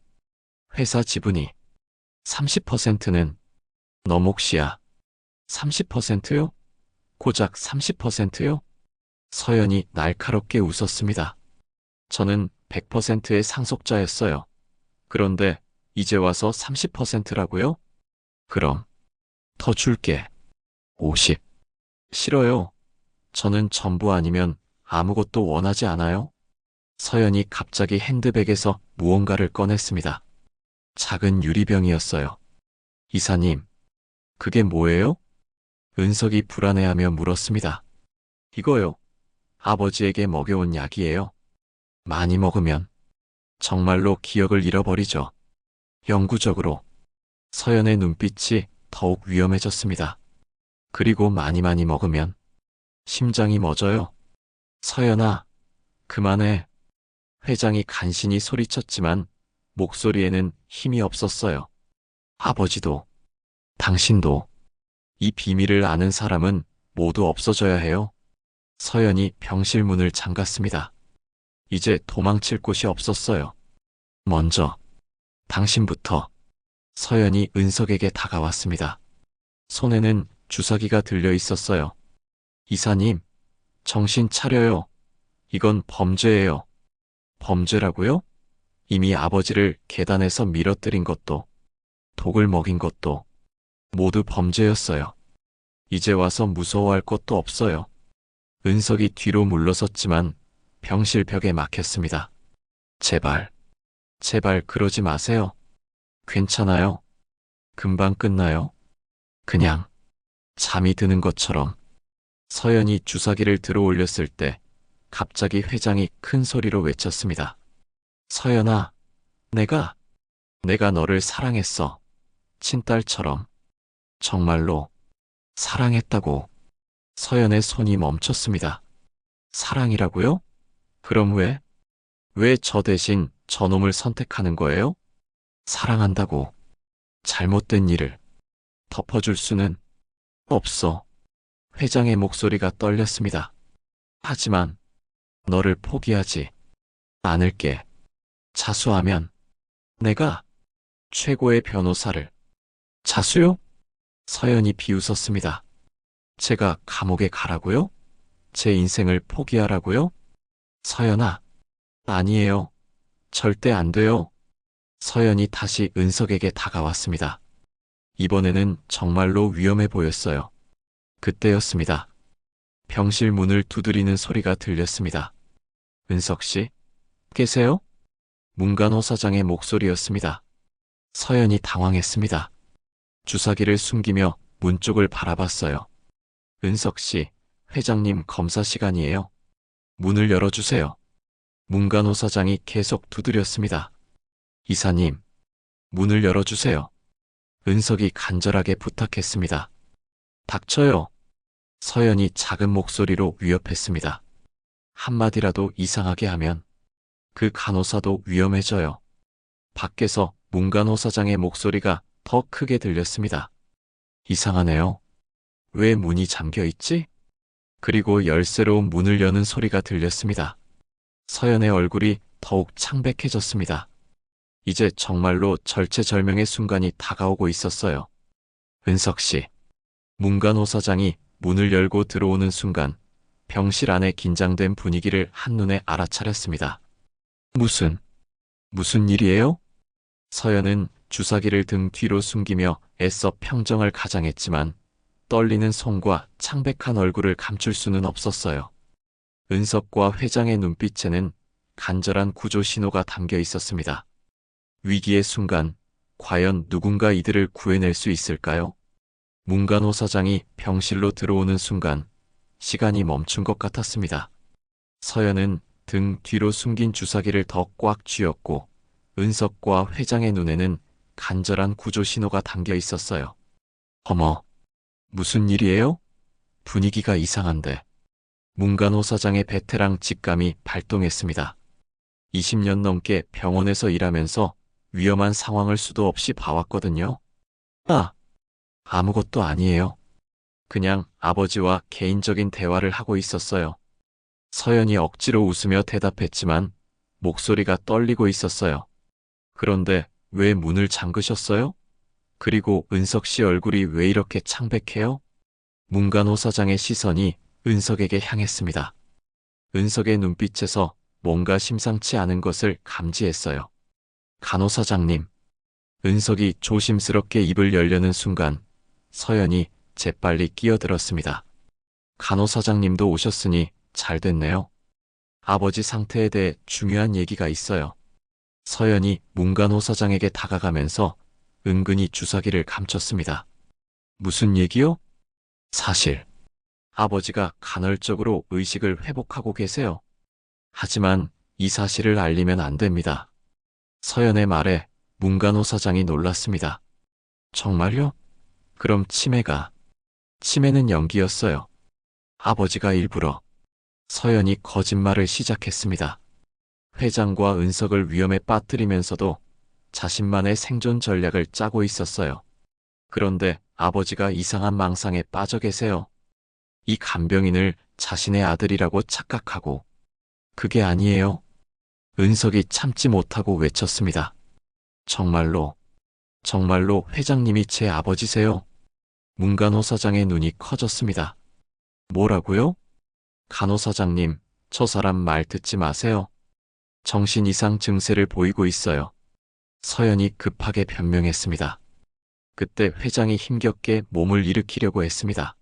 회사 지분이 30%는 너 몫이야. 30%요? 고작 30%요? 서연이 날카롭게 웃었습니다. 저는 100%의 상속자였어요. 그런데 이제 와서 30%라고요? 그럼 더 줄게. 50. 싫어요. 저는 전부 아니면 아무것도 원하지 않아요. 서연이 갑자기 핸드백에서 무언가를 꺼냈습니다. 작은 유리병이었어요. 이사님, 그게 뭐예요? 은석이 불안해하며 물었습니다. 이거요. 아버지에게 먹여온 약이에요. 많이 먹으면 정말로 기억을 잃어버리죠. 영구적으로. 서연의 눈빛이 더욱 위험해졌습니다. 그리고 많이 먹으면 심장이 멎어요. 서연아, 그만해. 회장이 간신히 소리쳤지만 목소리에는 힘이 없었어요. 아버지도, 당신도, 이 비밀을 아는 사람은 모두 없어져야 해요. 서연이 병실 문을 잠갔습니다. 이제 도망칠 곳이 없었어요. 먼저 당신부터. 서연이 은석에게 다가왔습니다. 손에는 주사기가 들려 있었어요. 이사님, 정신 차려요. 이건 범죄예요. 범죄라고요? 이미 아버지를 계단에서 밀어뜨린 것도, 독을 먹인 것도 모두 범죄였어요. 이제 와서 무서워할 것도 없어요. 은석이 뒤로 물러섰지만 병실 벽에 막혔습니다. 제발 그러지 마세요. 괜찮아요. 금방 끝나요. 그냥 잠이 드는 것처럼. 서연이 주사기를 들어 올렸을 때 갑자기 회장이 큰 소리로 외쳤습니다. 서연아, 내가 너를 사랑했어. 친딸처럼. 정말로 사랑했다고. 서연의 손이 멈췄습니다. 사랑이라고요? 그럼 왜 저 대신 저놈을 선택하는 거예요? 사랑한다고 잘못된 일을 덮어줄 수는 없어. 회장의 목소리가 떨렸습니다. 하지만 너를 포기하지 않을게. 자수하면 내가 최고의 변호사를. 자수요? 서연이 비웃었습니다. 제가 감옥에 가라고요? 제 인생을 포기하라고요? 서연아, 아니에요. 절대 안 돼요. 서연이 다시 은석에게 다가왔습니다. 이번에는 정말로 위험해 보였어요. 그때였습니다. 병실 문을 두드리는 소리가 들렸습니다. 은석 씨, 계세요? 문간호 사장의 목소리였습니다. 서연이 당황했습니다. 주사기를 숨기며 문 쪽을 바라봤어요. 은석 씨, 회장님 검사 시간이에요. 문을 열어주세요. 문간호 사장이 계속 두드렸습니다. 이사님, 문을 열어주세요. 은석이 간절하게 부탁했습니다. 닥쳐요. 서연이 작은 목소리로 위협했습니다. 한마디라도 이상하게 하면 그 간호사도 위험해져요. 밖에서 문간호 사장의 목소리가 더 크게 들렸습니다. 이상하네요. 왜 문이 잠겨 있지? 그리고 열쇠로 문을 여는 소리가 들렸습니다. 서연의 얼굴이 더욱 창백해졌습니다. 이제 정말로 절체절명의 순간이 다가오고 있었어요. 은석 씨. 문간호 사장이 문을 열고 들어오는 순간 병실 안의 긴장된 분위기를 한눈에 알아차렸습니다. 무슨 일이에요? 서연은 주사기를 등 뒤로 숨기며 애써 평정을 가장했지만 떨리는 손과 창백한 얼굴을 감출 수는 없었어요. 은석과 회장의 눈빛에는 간절한 구조 신호가 담겨 있었습니다. 위기의 순간, 과연 누군가 이들을 구해낼 수 있을까요? 문간호 사장이 병실로 들어오는 순간 시간이 멈춘 것 같았습니다. 서연은 등 뒤로 숨긴 주사기를 더 꽉 쥐었고 은석과 회장의 눈에는 간절한 구조 신호가 담겨 있었어요. 어머, 무슨 일이에요? 분위기가 이상한데. 문간호 사장의 베테랑 직감이 발동했습니다. 20년 넘게 병원에서 일하면서 위험한 상황을 수도 없이 봐왔거든요. 아무것도 아니에요. 그냥 아버지와 개인적인 대화를 하고 있었어요. 서연이 억지로 웃으며 대답했지만 목소리가 떨리고 있었어요. 그런데 왜 문을 잠그셨어요? 그리고 은석 씨 얼굴이 왜 이렇게 창백해요? 문간호 사장의 시선이 은석에게 향했습니다. 은석의 눈빛에서 뭔가 심상치 않은 것을 감지했어요. 간호사장님. 은석이 조심스럽게 입을 열려는 순간 서연이 재빨리 끼어들었습니다. 간호사장님도 오셨으니 잘 됐네요. 아버지 상태에 대해 중요한 얘기가 있어요. 서연이 문간호 사장에게 다가가면서 은근히 주사기를 감췄습니다. 무슨 얘기요? 사실 아버지가 간헐적으로 의식을 회복하고 계세요. 하지만 이 사실을 알리면 안 됩니다. 서연의 말에 문간호 사장이 놀랐습니다. 정말요? 그럼 치매는 연기였어요. 아버지가 일부러. 서연이 거짓말을 시작했습니다. 회장과 은석을 위험에 빠뜨리면서도 자신만의 생존 전략을 짜고 있었어요. 그런데 아버지가 이상한 망상에 빠져 계세요. 이 간병인을 자신의 아들이라고 착각하고. 그게 아니에요. 은석이 참지 못하고 외쳤습니다. 정말로 회장님이 제 아버지세요. 문간호 사장의 눈이 커졌습니다. 뭐라고요? 간호사장님, 저 사람 말 듣지 마세요. 정신 이상 증세를 보이고 있어요. 서연이 급하게 변명했습니다. 그때 회장이 힘겹게 몸을 일으키려고 했습니다.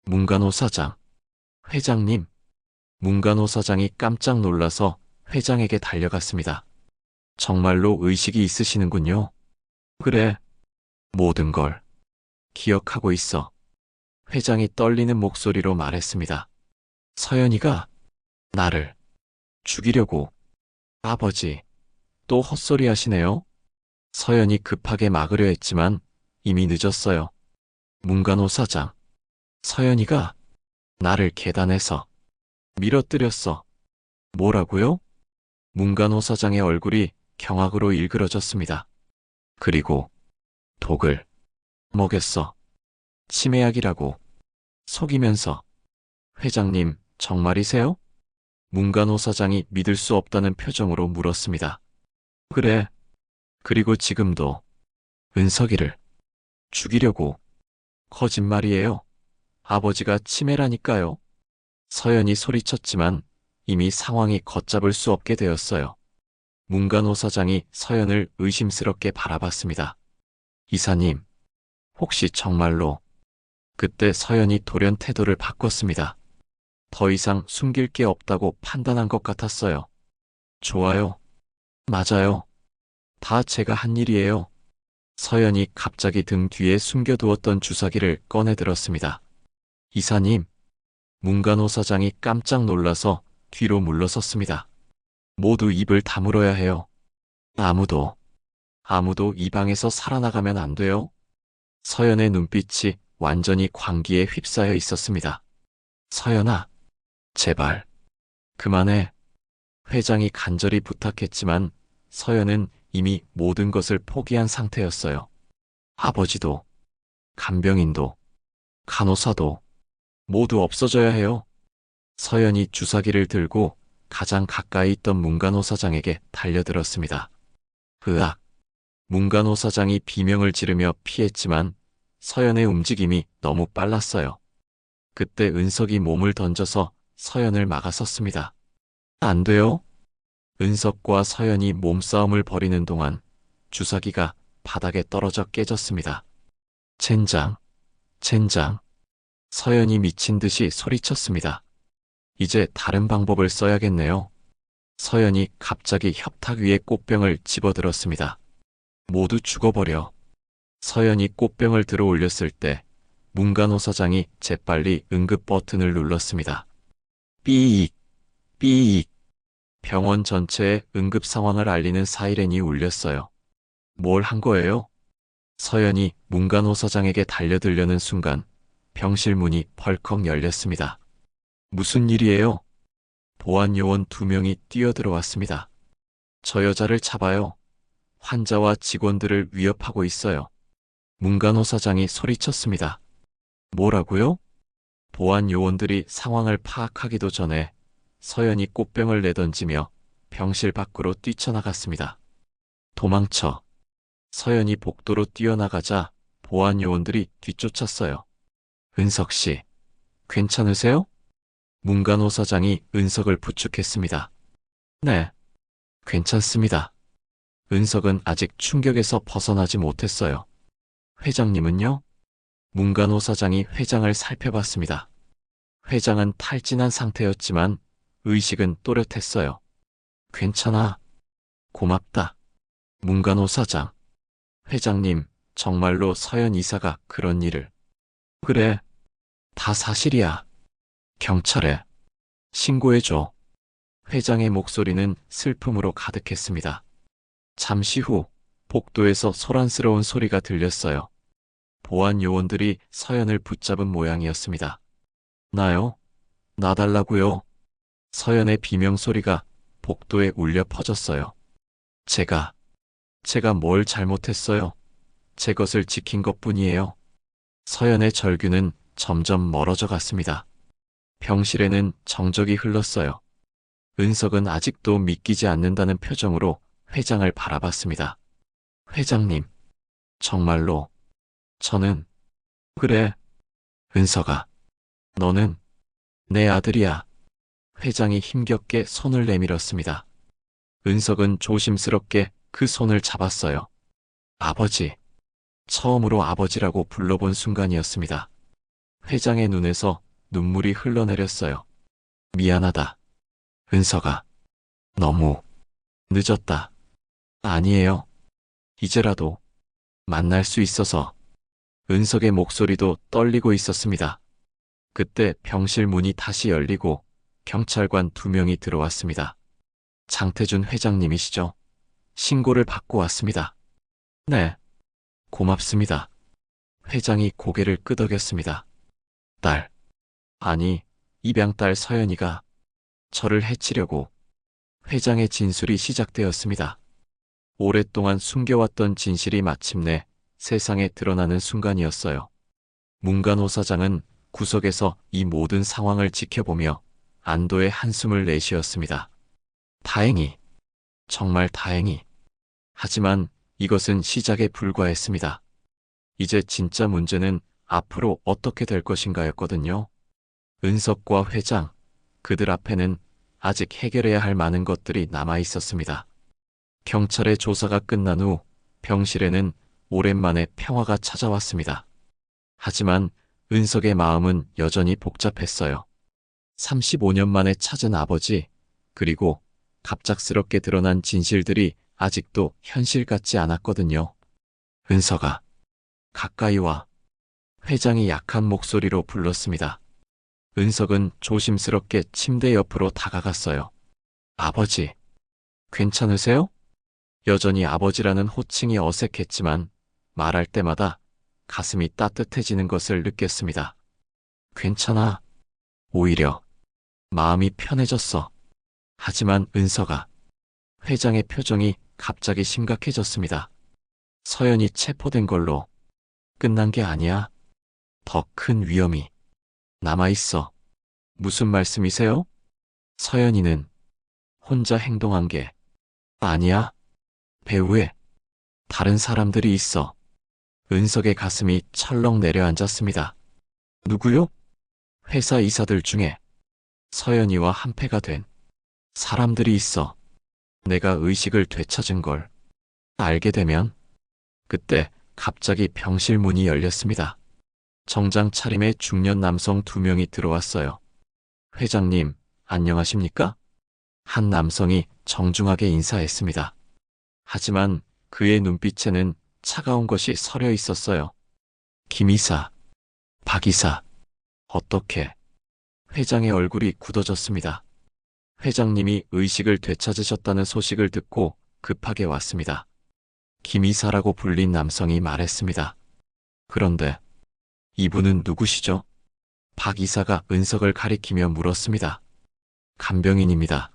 문간호 사장. 회장님. 문간호 사장이 깜짝 놀라서 회장에게 달려갔습니다. 정말로 의식이 있으시는군요. 그래. 모든 걸 기억하고 있어. 회장이 떨리는 목소리로 말했습니다. 서연이가 나를 죽이려고. 아버지, 또 헛소리 하시네요. 서연이 급하게 막으려 했지만 이미 늦었어요. 문간호 사장. 서연이가 나를 계단에서 밀어뜨렸어. 뭐라고요? 문간호 사장의 얼굴이 경악으로 일그러졌습니다. 그리고 독을 먹였어. 치매약이라고 속이면서. 회장님, 정말이세요? 문간호 사장이 믿을 수 없다는 표정으로 물었습니다. 그래. 그리고 지금도 은석이를 죽이려고. 거짓말이에요. 아버지가 치매라니까요. 서연이 소리쳤지만 이미 상황이 걷잡을 수 없게 되었어요. 문간호 사장이 서연을 의심스럽게 바라봤습니다. 이사님, 혹시 정말로. 그때 서연이 돌연 태도를 바꿨습니다. 더 이상 숨길 게 없다고 판단한 것 같았어요. 좋아요. 맞아요. 다 제가 한 일이에요. 서연이 갑자기 등 뒤에 숨겨두었던 주사기를 꺼내들었습니다. 이사님. 문간호 사장이 깜짝 놀라서 뒤로 물러섰습니다. 모두 입을 다물어야 해요. 아무도 이 방에서 살아나가면 안 돼요. 서연의 눈빛이 완전히 광기에 휩싸여 있었습니다. 서연아, 제발 그만해. 회장이 간절히 부탁했지만 서연은 이미 모든 것을 포기한 상태였어요. 아버지도, 간병인도, 간호사도 모두 없어져야 해요. 서연이 주사기를 들고 가장 가까이 있던 문간호 사장에게 달려들었습니다. 으악! 문간호 사장이 비명을 지르며 피했지만 서연의 움직임이 너무 빨랐어요. 그때 은석이 몸을 던져서 서연을 막아섰습니다. 안 돼요? 은석과 서연이 몸싸움을 벌이는 동안 주사기가 바닥에 떨어져 깨졌습니다. 젠장, 젠장. 서연이 미친 듯이 소리쳤습니다. 이제 다른 방법을 써야겠네요. 서연이 갑자기 협탁 위에 꽃병을 집어들었습니다. 모두 죽어버려. 서연이 꽃병을 들어 올렸을 때 문간호 사장이 재빨리 응급 버튼을 눌렀습니다. 삐익, 삐익. 병원 전체에 응급 상황을 알리는 사이렌이 울렸어요. 뭘 한 거예요? 서연이 문간호 사장에게 달려들려는 순간 병실 문이 벌컥 열렸습니다. 무슨 일이에요? 보안 요원 2명이 뛰어들어왔습니다. 저 여자를 잡아요. 환자와 직원들을 위협하고 있어요. 문간호 사장이 소리쳤습니다. 뭐라고요? 보안 요원들이 상황을 파악하기도 전에 서연이 꽃병을 내던지며 병실 밖으로 뛰쳐나갔습니다. 도망쳐. 서연이 복도로 뛰어나가자 보안 요원들이 뒤쫓았어요. 은석 씨, 괜찮으세요? 문간호 사장이 은석을 부축했습니다. 네, 괜찮습니다. 은석은 아직 충격에서 벗어나지 못했어요. 회장님은요? 문간호 사장이 회장을 살펴봤습니다. 회장은 탈진한 상태였지만 의식은 또렷했어요. 괜찮아. 고맙다. 문간호 사장. 회장님, 정말로 서연 이사가 그런 일을. 그래. 다 사실이야. 경찰에 신고해줘. 회장의 목소리는 슬픔으로 가득했습니다. 잠시 후 복도에서 소란스러운 소리가 들렸어요. 보안 요원들이 서연을 붙잡은 모양이었습니다. 나요? 놔달라고요? 서연의 비명소리가 복도에 울려 퍼졌어요. 제가 뭘 잘못했어요? 제 것을 지킨 것뿐이에요. 서연의 절규는 점점 멀어져 갔습니다. 병실에는 정적이 흘렀어요. 은석은 아직도 믿기지 않는다는 표정으로 회장을 바라봤습니다. 회장님, 정말로 저는 그래. 은석아, 너는 내 아들이야. 회장이 힘겹게 손을 내밀었습니다. 은석은 조심스럽게 그 손을 잡았어요. 아버지. 처음으로 아버지라고 불러본 순간이었습니다. 회장의 눈에서 눈물이 흘러내렸어요. 미안하다. 은석아. 너무 늦었다. 아니에요. 이제라도 만날 수 있어서. 은석의 목소리도 떨리고 있었습니다. 그때 병실 문이 다시 열리고 경찰관 2명이 들어왔습니다. 장태준 회장님이시죠? 신고를 받고 왔습니다. 네. 고맙습니다. 회장이 고개를 끄덕였습니다. 딸. 아니, 입양딸 서연이가 저를 해치려고. 회장의 진술이 시작되었습니다. 오랫동안 숨겨왔던 진실이 마침내 세상에 드러나는 순간이었어요. 문간호 사장은 구석에서 이 모든 상황을 지켜보며 안도의 한숨을 내쉬었습니다. 다행히, 정말 다행히. 하지만 이것은 시작에 불과했습니다. 이제 진짜 문제는 앞으로 어떻게 될 것인가였거든요. 은석과 회장, 그들 앞에는 아직 해결해야 할 많은 것들이 남아 있었습니다. 경찰의 조사가 끝난 후 병실에는 오랜만에 평화가 찾아왔습니다. 하지만 은석의 마음은 여전히 복잡했어요. 35년 만에 찾은 아버지, 그리고 갑작스럽게 드러난 진실들이 아직도 현실 같지 않았거든요. 은석아, 가까이 와. 회장이 약한 목소리로 불렀습니다. 은석은 조심스럽게 침대 옆으로 다가갔어요. 아버지, 괜찮으세요? 여전히 아버지라는 호칭이 어색했지만 말할 때마다 가슴이 따뜻해지는 것을 느꼈습니다. 괜찮아. 오히려 마음이 편해졌어. 하지만 은석아, 회장의 표정이 갑자기 심각해졌습니다. 서연이 체포된 걸로 끝난 게 아니야. 더 큰 위험이 남아있어. 무슨 말씀이세요? 서연이는 혼자 행동한 게 아니야. 배후에 다른 사람들이 있어. 은석의 가슴이 철렁 내려앉았습니다. 누구요? 회사 이사들 중에 서연이와 한패가 된 사람들이 있어. 내가 의식을 되찾은 걸 알게 되면 그때 갑자기 병실 문이 열렸습니다. 정장 차림의 중년 남성 2명이 들어왔어요. 회장님, 안녕하십니까? 한 남성이 정중하게 인사했습니다. 하지만 그의 눈빛에는 차가운 것이 서려 있었어요. 김 이사, 박 이사, 어떻게? 회장의 얼굴이 굳어졌습니다. 회장님이 의식을 되찾으셨다는 소식을 듣고 급하게 왔습니다. 김 이사라고 불린 남성이 말했습니다. 그런데 이분은 누구시죠? 박 이사가 은석을 가리키며 물었습니다. 간병인입니다.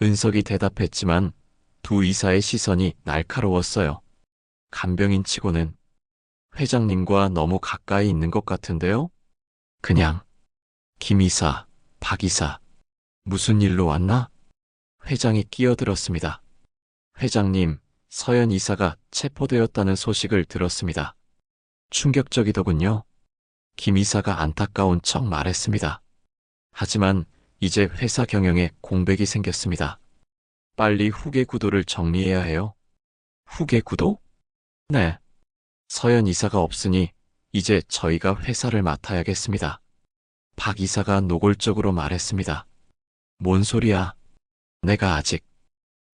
은석이 대답했지만 두 이사의 시선이 날카로웠어요. 간병인 치고는 회장님과 너무 가까이 있는 것 같은데요? 그냥 김 이사, 박 이사, 무슨 일로 왔나? 회장이 끼어들었습니다. 회장님, 서연 이사가 체포되었다는 소식을 들었습니다. 충격적이더군요. 김 이사가 안타까운 척 말했습니다. 하지만 이제 회사 경영에 공백이 생겼습니다. 빨리 후계 구도를 정리해야 해요. 후계 구도? 네. 서연 이사가 없으니 이제 저희가 회사를 맡아야겠습니다. 박 이사가 노골적으로 말했습니다. 뭔 소리야? 내가 아직.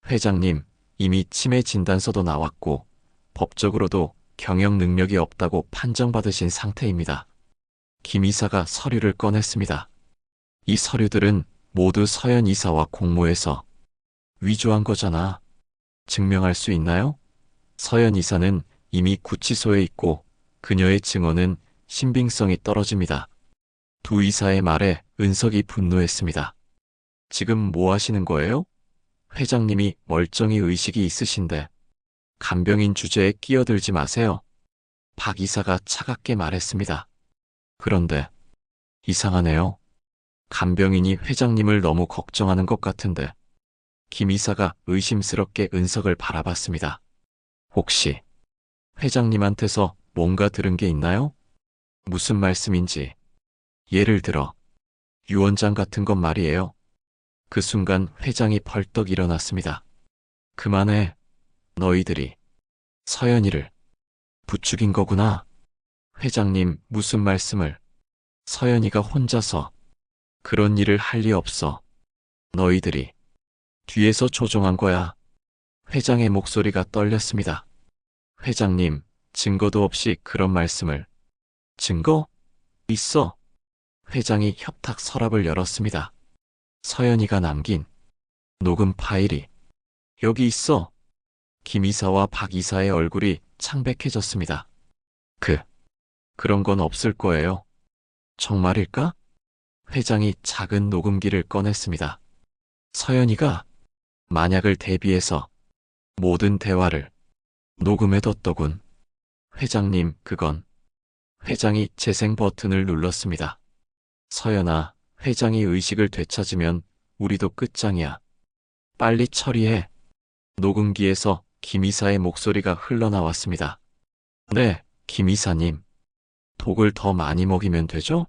회장님, 이미 치매 진단서도 나왔고 법적으로도 경영 능력이 없다고 판정받으신 상태입니다. 김 이사가 서류를 꺼냈습니다. 이 서류들은 모두 서연 이사와 공모해서 위조한 거잖아. 증명할 수 있나요? 서연 이사는 이미 구치소에 있고 그녀의 증언은 신빙성이 떨어집니다. 두 이사의 말에 은석이 분노했습니다. 지금 뭐 하시는 거예요? 회장님이 멀쩡히 의식이 있으신데 간병인 주제에 끼어들지 마세요. 박 이사가 차갑게 말했습니다. 그런데 이상하네요. 간병인이 회장님을 너무 걱정하는 것 같은데. 김 이사가 의심스럽게 은석을 바라봤습니다. 혹시 회장님한테서 뭔가 들은 게 있나요? 무슨 말씀인지. 예를 들어 유언장 같은 것 말이에요. 그 순간 회장이 벌떡 일어났습니다. 그만해. 너희들이 서연이를 부추긴 거구나. 회장님, 무슨 말씀을. 서연이가 혼자서 그런 일을 할 리 없어. 너희들이 뒤에서 조종한 거야. 회장의 목소리가 떨렸습니다. 회장님, 증거도 없이 그런 말씀을. 증거? 있어. 회장이 협탁 서랍을 열었습니다. 서연이가 남긴 녹음 파일이 여기 있어. 김 이사와 박 이사의 얼굴이 창백해졌습니다. 그런 건 없을 거예요. 정말일까? 회장이 작은 녹음기를 꺼냈습니다. 서연이가 만약을 대비해서 모든 대화를 녹음해뒀더군. 회장님, 그건. 회장이 재생 버튼을 눌렀습니다. 서연아, 회장이 의식을 되찾으면 우리도 끝장이야. 빨리 처리해. 녹음기에서 김 이사의 목소리가 흘러나왔습니다. 네, 김 이사님. 독을 더 많이 먹이면 되죠?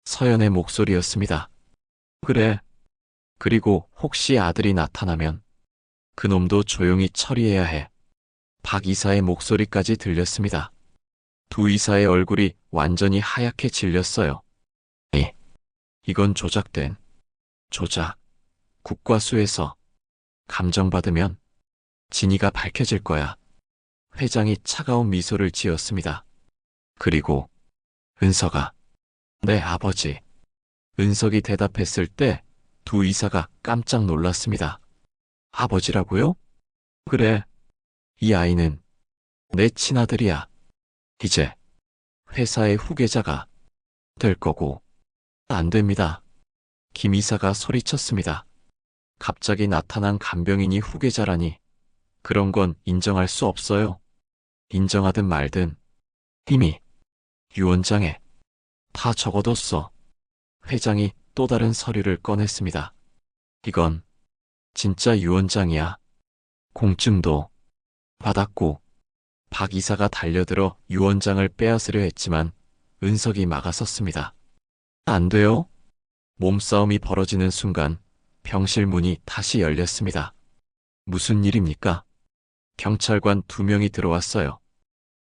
서연의 목소리였습니다. 그래. 그리고 혹시 아들이 나타나면 그놈도 조용히 처리해야 해. 박 이사의 목소리까지 들렸습니다. 두 이사의 얼굴이 완전히 하얗게 질렸어요. 이건 조작된 조작. 국과수에서 감정받으면 진위가 밝혀질 거야. 회장이 차가운 미소를 지었습니다. 그리고 은석아, 내 아버지. 은석이 대답했을 때 두 이사가 깜짝 놀랐습니다. 아버지라고요? 그래. 이 아이는 내 친아들이야. 이제 회사의 후계자가 될 거고. 안 됩니다. 김 이사가 소리쳤습니다. 갑자기 나타난 간병인이 후계자라니. 그런 건 인정할 수 없어요. 인정하든 말든 이미 유언장에 다 적어뒀어. 회장이 또 다른 서류를 꺼냈습니다. 이건 진짜 유언장이야. 공증도 받았고 박 이사가 달려들어 유언장을 빼앗으려 했지만 은석이 막아섰습니다. 안 돼요. 몸싸움이 벌어지는 순간 병실 문이 다시 열렸습니다. 무슨 일입니까? 경찰관 2명이 들어왔어요.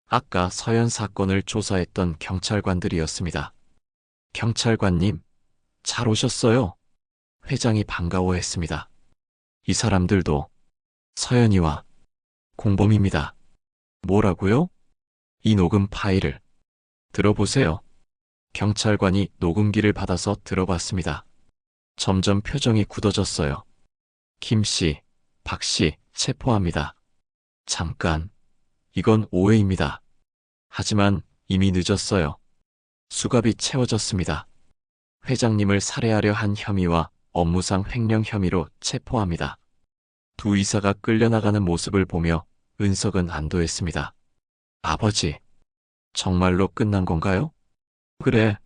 아까 서현 사건을 조사했던 경찰관들이었습니다. 경찰관님, 잘 오셨어요. 회장이 반가워했습니다. 이 사람들도 서현이와 공범입니다. 뭐라고요? 이 녹음 파일을 들어보세요. 경찰관이 녹음기를 받아서 들어봤습니다. 점점 표정이 굳어졌어요. 김 씨, 박 씨, 체포합니다. 잠깐, 이건 오해입니다. 하지만 이미 늦었어요. 수갑이 채워졌습니다. 회장님을 살해하려 한 혐의와 업무상 횡령 혐의로 체포합니다. 두 이사가 끌려나가는 모습을 보며 은석은 안도했습니다. 아버지, 정말로 끝난 건가요? 그래,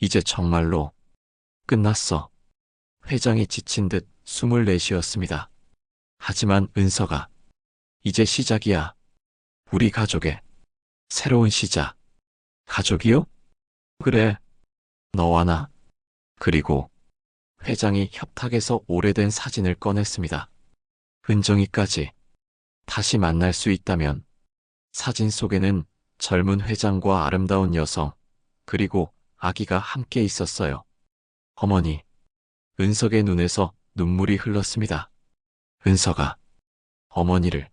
이제 정말로 끝났어. 회장이 지친 듯 숨을 내쉬었습니다. 하지만 은석아, 이제 시작이야. 우리 가족의 새로운 시작. 가족이요? 그래, 너와 나. 그리고 회장이 협탁에서 오래된 사진을 꺼냈습니다. 은정이까지 다시 만날 수 있다면 사진 속에는 젊은 회장과 아름다운 여성, 그리고 아기가 함께 있었어요. 어머니, 은석의 눈에서 눈물이 흘렀습니다. 은석아, 어머니를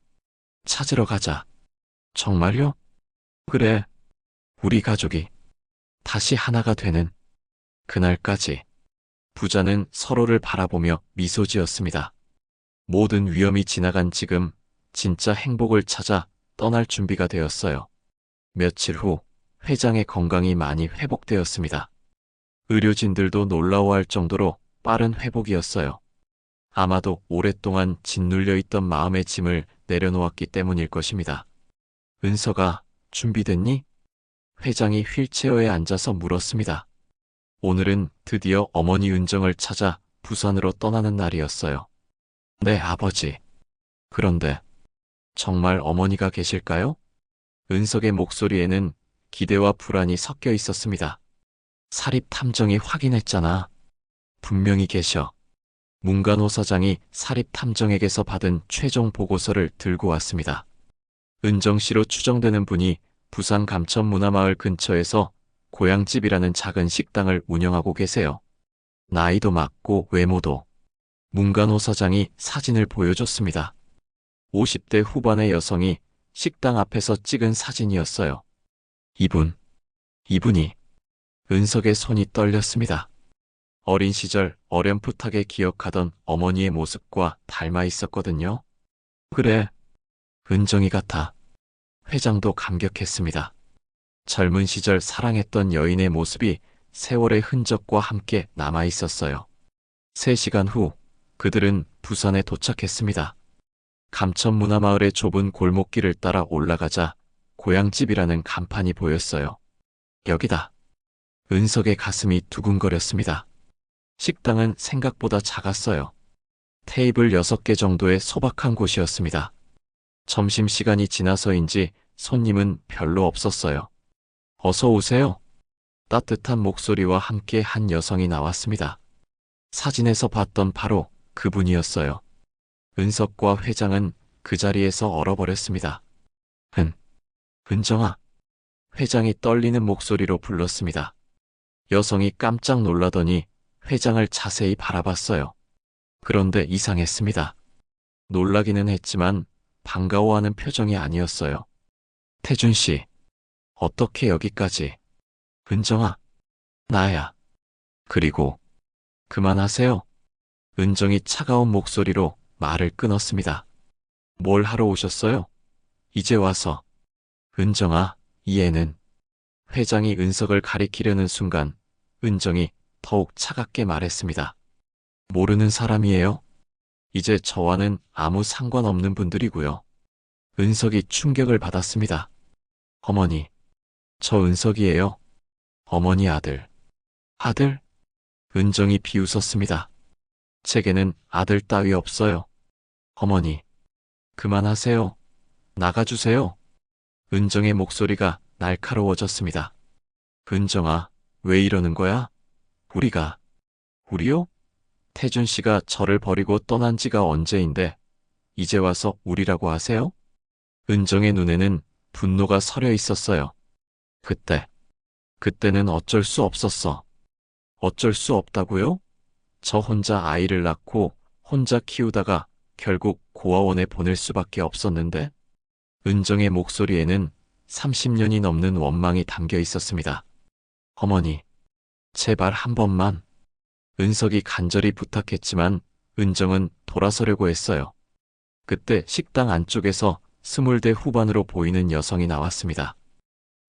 찾으러 가자. 정말요? 그래, 우리 가족이 다시 하나가 되는 그날까지. 부자는 서로를 바라보며 미소 지었습니다. 모든 위험이 지나간 지금 진짜 행복을 찾아 떠날 준비가 되었어요. 며칠 후 회장의 건강이 많이 회복되었습니다. 의료진들도 놀라워할 정도로 빠른 회복이었어요. 아마도 오랫동안 짓눌려 있던 마음의 짐을 내려놓았기 때문일 것입니다. 은석아, 준비됐니? 회장이 휠체어에 앉아서 물었습니다. 오늘은 드디어 어머니 은정을 찾아 부산으로 떠나는 날이었어요. 네, 아버지. 그런데 정말 어머니가 계실까요? 은석의 목소리에는 기대와 불안이 섞여 있었습니다. 사립 탐정이 확인했잖아. 분명히 계셔. 문간호 사장이 사립 탐정에게서 받은 최종 보고서를 들고 왔습니다. 은정 씨로 추정되는 분이 부산 감천문화마을 근처에서 고향집이라는 작은 식당을 운영하고 계세요. 나이도 맞고 외모도. 문간호 사장이 사진을 보여줬습니다. 50대 후반의 여성이 식당 앞에서 찍은 사진이었어요. 이분이. 은석의 손이 떨렸습니다. 어린 시절 어렴풋하게 기억하던 어머니의 모습과 닮아 있었거든요. 그래, 은정이 같아. 회장도 감격했습니다. 젊은 시절 사랑했던 여인의 모습이 세월의 흔적과 함께 남아 있었어요. 3시간 후 그들은 부산에 도착했습니다. 감천문화마을의 좁은 골목길을 따라 올라가자 고향집이라는 간판이 보였어요. 여기다. 은석의 가슴이 두근거렸습니다. 식당은 생각보다 작았어요. 테이블 6개 정도의 소박한 곳이었습니다. 점심시간이 지나서인지 손님은 별로 없었어요. 어서 오세요. 따뜻한 목소리와 함께 한 여성이 나왔습니다. 사진에서 봤던 바로 그분이었어요. 은석과 회장은 그 자리에서 얼어버렸습니다. 은정아. 회장이 떨리는 목소리로 불렀습니다. 여성이 깜짝 놀라더니 회장을 자세히 바라봤어요. 그런데 이상했습니다. 놀라기는 했지만 반가워하는 표정이 아니었어요. 태준 씨, 어떻게 여기까지? 은정아, 나야. 그리고 그만하세요. 은정이 차가운 목소리로 말을 끊었습니다. 뭘 하러 오셨어요? 이제 와서. 은정아, 이 애는. 회장이 은석을 가리키려는 순간 은정이 더욱 차갑게 말했습니다. 모르는 사람이에요. 이제 저와는 아무 상관없는 분들이고요. 은석이 충격을 받았습니다. 어머니, 저 은석이에요. 어머니 아들. 아들? 은정이 비웃었습니다. 제게는 아들 따위 없어요. 어머니, 그만하세요. 나가주세요. 은정의 목소리가 날카로워졌습니다. 은정아, 왜 이러는 거야? 우리요? 태준 씨가 저를 버리고 떠난 지가 언제인데, 이제 와서 우리라고 하세요? 은정의 눈에는 분노가 서려 있었어요. 그때는 어쩔 수 없었어. 어쩔 수 없다고요? 저 혼자 아이를 낳고 혼자 키우다가 결국 고아원에 보낼 수밖에 없었는데? 은정의 목소리에는 30년이 넘는 원망이 담겨 있었습니다. 어머니, 제발 한 번만. 은석이 간절히 부탁했지만 은정은 돌아서려고 했어요. 그때 식당 안쪽에서 20대 후반으로 보이는 여성이 나왔습니다.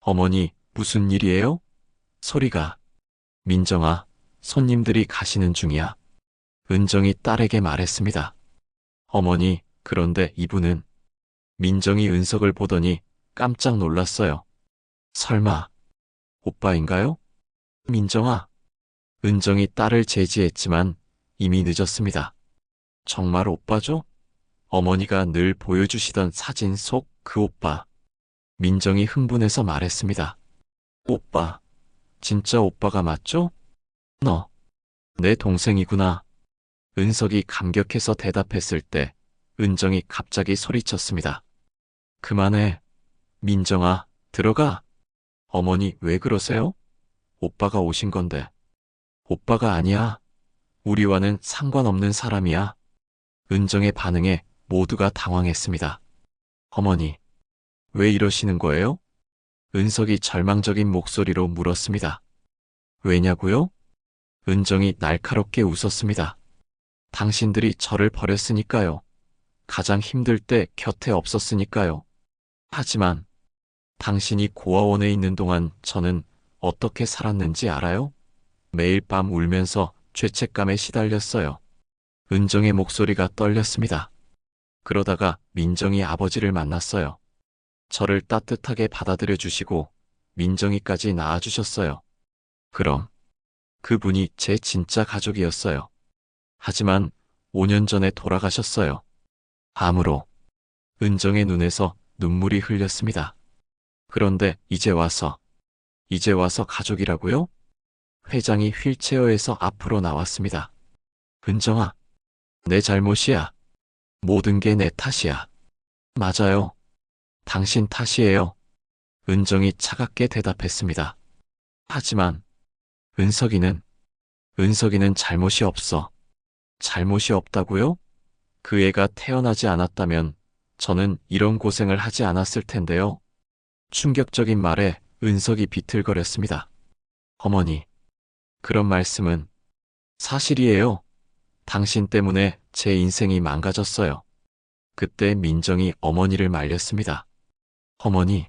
어머니, 무슨 일이에요? 소리가. 민정아, 손님들이 가시는 중이야. 은정이 딸에게 말했습니다. 어머니, 그런데 이분은. 민정이 은석을 보더니 깜짝 놀랐어요. 설마, 오빠인가요? 민정아. 은정이 딸을 제지했지만 이미 늦었습니다. 정말 오빠죠? 어머니가 늘 보여주시던 사진 속 그 오빠. 민정이 흥분해서 말했습니다. 오빠, 진짜 오빠가 맞죠? 너, 내 동생이구나. 은석이 감격해서 대답했을 때 은정이 갑자기 소리쳤습니다. 그만해. 민정아, 들어가. 어머니, 왜 그러세요? 오빠가 오신 건데. 오빠가 아니야. 우리와는 상관없는 사람이야. 은정의 반응에 모두가 당황했습니다. 어머니, 왜 이러시는 거예요? 은석이 절망적인 목소리로 물었습니다. 왜냐고요? 은정이 날카롭게 웃었습니다. 당신들이 저를 버렸으니까요. 가장 힘들 때 곁에 없었으니까요. 하지만 당신이 고아원에 있는 동안 저는 어떻게 살았는지 알아요? 매일 밤 울면서 죄책감에 시달렸어요. 은정의 목소리가 떨렸습니다. 그러다가 민정이 아버지를 만났어요. 저를 따뜻하게 받아들여 주시고 민정이까지 낳아주셨어요. 그럼 그분이 제 진짜 가족이었어요. 하지만 5년 전에 돌아가셨어요. 암으로. 은정의 눈에서 눈물이 흘렸습니다. 그런데 이제 와서 가족이라고요? 회장이 휠체어에서 앞으로 나왔습니다. 은정아, 내 잘못이야. 모든 게 내 탓이야. 맞아요. 당신 탓이에요. 은정이 차갑게 대답했습니다. 하지만 은석이는 잘못이 없어. 잘못이 없다고요? 그 애가 태어나지 않았다면 저는 이런 고생을 하지 않았을 텐데요. 충격적인 말에 은석이 비틀거렸습니다. 어머니, 그런 말씀은 사실이에요. 당신 때문에 제 인생이 망가졌어요. 그때 민정이 어머니를 말렸습니다. 어머니,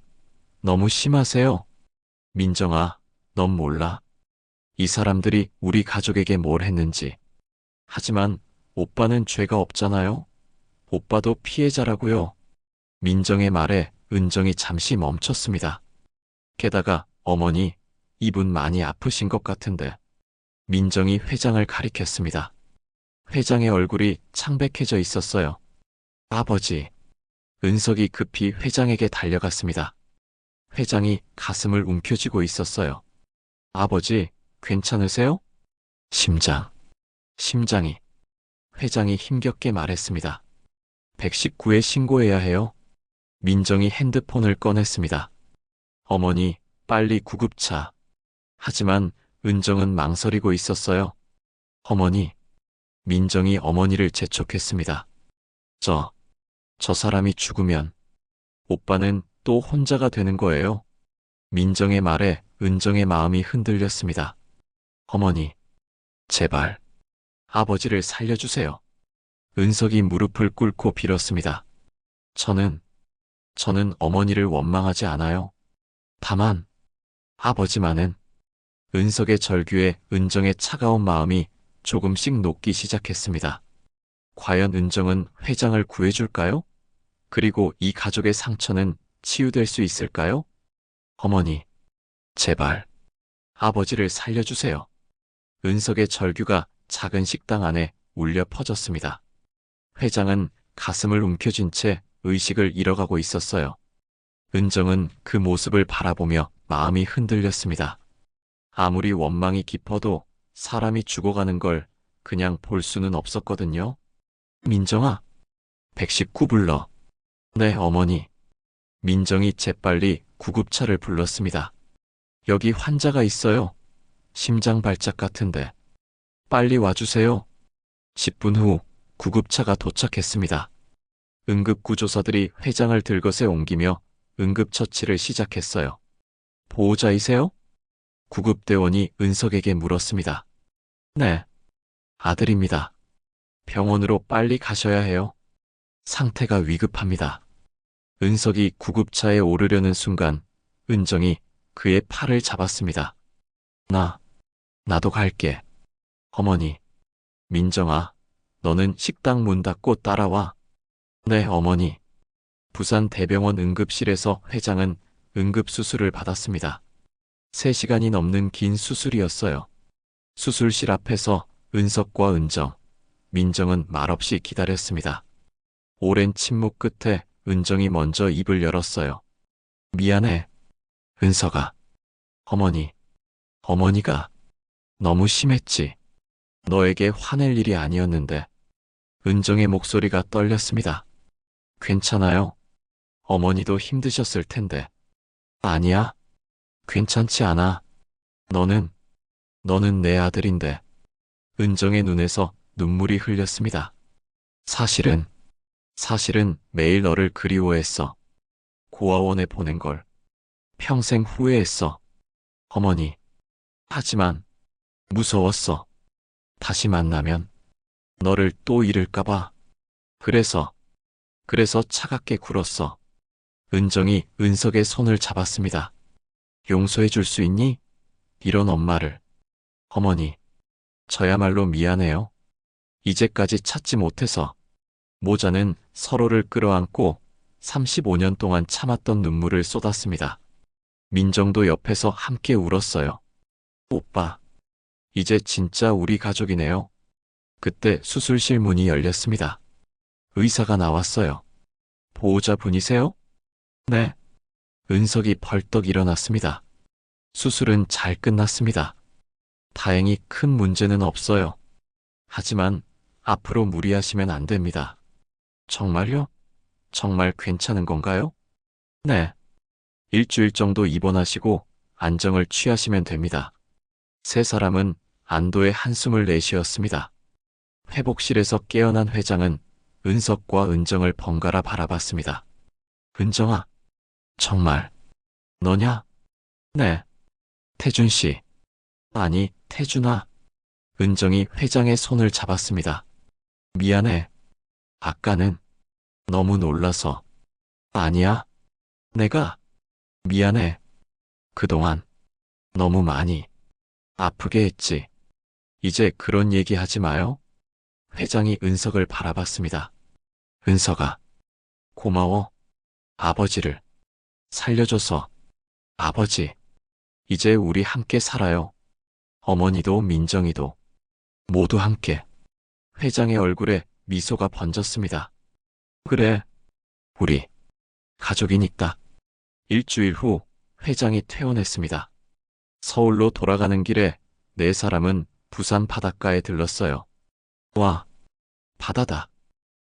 너무 심하세요. 민정아, 넌 몰라. 이 사람들이 우리 가족에게 뭘 했는지. 하지만 오빠는 죄가 없잖아요. 오빠도 피해자라고요. 민정의 말에 은정이 잠시 멈췄습니다. 게다가 어머니, 이분 많이 아프신 것 같은데. 민정이 회장을 가리켰습니다. 회장의 얼굴이 창백해져 있었어요. 아버지. 은석이 급히 회장에게 달려갔습니다. 회장이 가슴을 움켜쥐고 있었어요. 아버지, 괜찮으세요? 심장이. 회장이 힘겹게 말했습니다. 119에 신고해야 해요. 민정이 핸드폰을 꺼냈습니다. 어머니, 빨리 구급차. 하지만 은정은 망설이고 있었어요. 어머니. 민정이 어머니를 재촉했습니다. 저 사람이 죽으면 오빠는 또 혼자가 되는 거예요. 민정의 말에 은정의 마음이 흔들렸습니다. 어머니, 제발 아버지를 살려주세요. 은석이 무릎을 꿇고 빌었습니다. 저는 어머니를 원망하지 않아요. 다만 아버지만은. 은석의 절규에 은정의 차가운 마음이 조금씩 녹기 시작했습니다. 과연 은정은 회장을 구해줄까요? 그리고 이 가족의 상처는 치유될 수 있을까요? 어머니, 제발 아버지를 살려주세요. 은석의 절규가 작은 식당 안에 울려 퍼졌습니다. 회장은 가슴을 움켜쥔 채 의식을 잃어가고 있었어요. 은정은 그 모습을 바라보며 마음이 흔들렸습니다. 아무리 원망이 깊어도 사람이 죽어가는 걸 그냥 볼 수는 없었거든요. 민정아, 119 불러. 네, 어머니. 민정이 재빨리 구급차를 불렀습니다. 여기 환자가 있어요. 심장 발작 같은데. 빨리 와주세요. 10분 후 구급차가 도착했습니다. 응급구조사들이 회장을 들것에 옮기며 응급처치를 시작했어요. 보호자이세요? 구급대원이 은석에게 물었습니다. 네, 아들입니다. 병원으로 빨리 가셔야 해요. 상태가 위급합니다. 은석이 구급차에 오르려는 순간 은정이 그의 팔을 잡았습니다. 나도 갈게. 어머니. 민정아, 너는 식당 문 닫고 따라와. 네, 어머니. 부산 대병원 응급실에서 회장은 응급수술을 받았습니다. 3시간이 넘는 긴 수술이었어요. 수술실 앞에서 은석과 은정, 민정은 말없이 기다렸습니다. 오랜 침묵 끝에 은정이 먼저 입을 열었어요. 미안해, 은석아. 어머니가 너무 심했지. 너에게 화낼 일이 아니었는데. 은정의 목소리가 떨렸습니다. 괜찮아요. 어머니도 힘드셨을 텐데. 아니야. 괜찮지 않아. 너는 내 아들인데. 은정의 눈에서 눈물이 흘렸습니다. 사실은 매일 너를 그리워했어. 고아원에 보낸 걸 평생 후회했어. 어머니. 하지만 무서웠어. 다시 만나면 너를 또 잃을까봐. 그래서 차갑게 굴었어. 은정이 은석의 손을 잡았습니다. 용서해 줄 수 있니? 이런 엄마를. 어머니, 저야말로 미안해요. 이제까지 찾지 못해서. 모자는 서로를 끌어안고 35년 동안 참았던 눈물을 쏟았습니다. 민정도 옆에서 함께 울었어요. 오빠, 이제 진짜 우리 가족이네요. 그때 수술실 문이 열렸습니다. 의사가 나왔어요. 보호자분이세요? 네. 은석이 벌떡 일어났습니다. 수술은 잘 끝났습니다. 다행히 큰 문제는 없어요. 하지만 앞으로 무리하시면 안 됩니다. 정말요? 정말 괜찮은 건가요? 네. 일주일 정도 입원하시고 안정을 취하시면 됩니다. 세 사람은 안도의 한숨을 내쉬었습니다. 회복실에서 깨어난 회장은 은석과 은정을 번갈아 바라봤습니다. 은정아, 정말 너냐? 네. 태준 씨. 아니, 태준아. 은정이 회장의 손을 잡았습니다. 미안해. 아까는 너무 놀라서. 아니야. 내가 미안해. 그동안 너무 많이 아프게 했지. 이제 그런 얘기 하지 마요. 회장이 은석을 바라봤습니다. 은석아, 고마워. 아버지를 살려줘서. 아버지, 이제 우리 함께 살아요. 어머니도 민정이도 모두 함께. 회장의 얼굴에 미소가 번졌습니다. 그래, 우리 가족이니까. 일주일 후 회장이 퇴원했습니다. 서울로 돌아가는 길에 네 사람은 부산 바닷가에 들렀어요. 와, 바다다.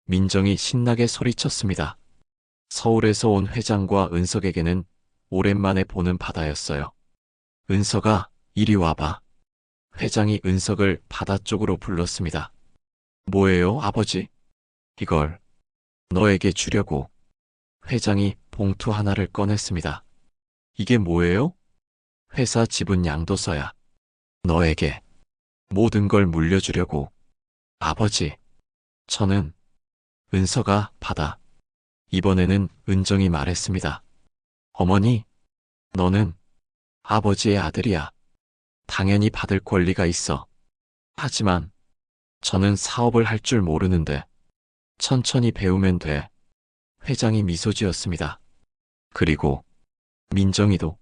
민정이 신나게 소리쳤습니다. 서울에서 온 회장과 은석에게는 오랜만에 보는 바다였어요. 은석아, 이리 와봐. 회장이 은석을 바다 쪽으로 불렀습니다. 뭐예요, 아버지? 이걸 너에게 주려고. 회장이 봉투 하나를 꺼냈습니다. 이게 뭐예요? 회사 지분 양도서야. 너에게 모든 걸 물려주려고. 아버지, 저는 은서가 받아. 이번에는 은정이 말했습니다. 어머니, 너는 아버지의 아들이야. 당연히 받을 권리가 있어. 하지만 저는 사업을 할 줄 모르는데 천천히 배우면 돼. 회장이 미소 지었습니다. 그리고 민정이도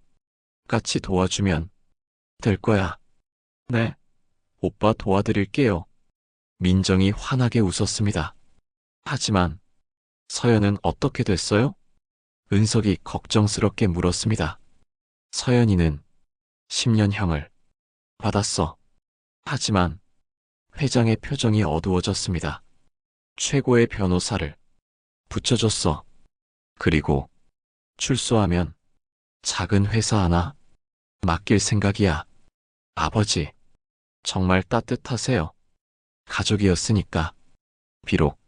같이 도와주면 될 거야. 네, 오빠 도와드릴게요. 민정이 환하게 웃었습니다. 하지만 서연은 어떻게 됐어요? 은석이 걱정스럽게 물었습니다. 서연이는 10년형을 받았어. 하지만 회장의 표정이 어두워졌습니다. 최고의 변호사를 붙여줬어. 그리고 출소하면 작은 회사 하나 맡길 생각이야. 아버지, 정말 따뜻하세요. 가족이었으니까. 비록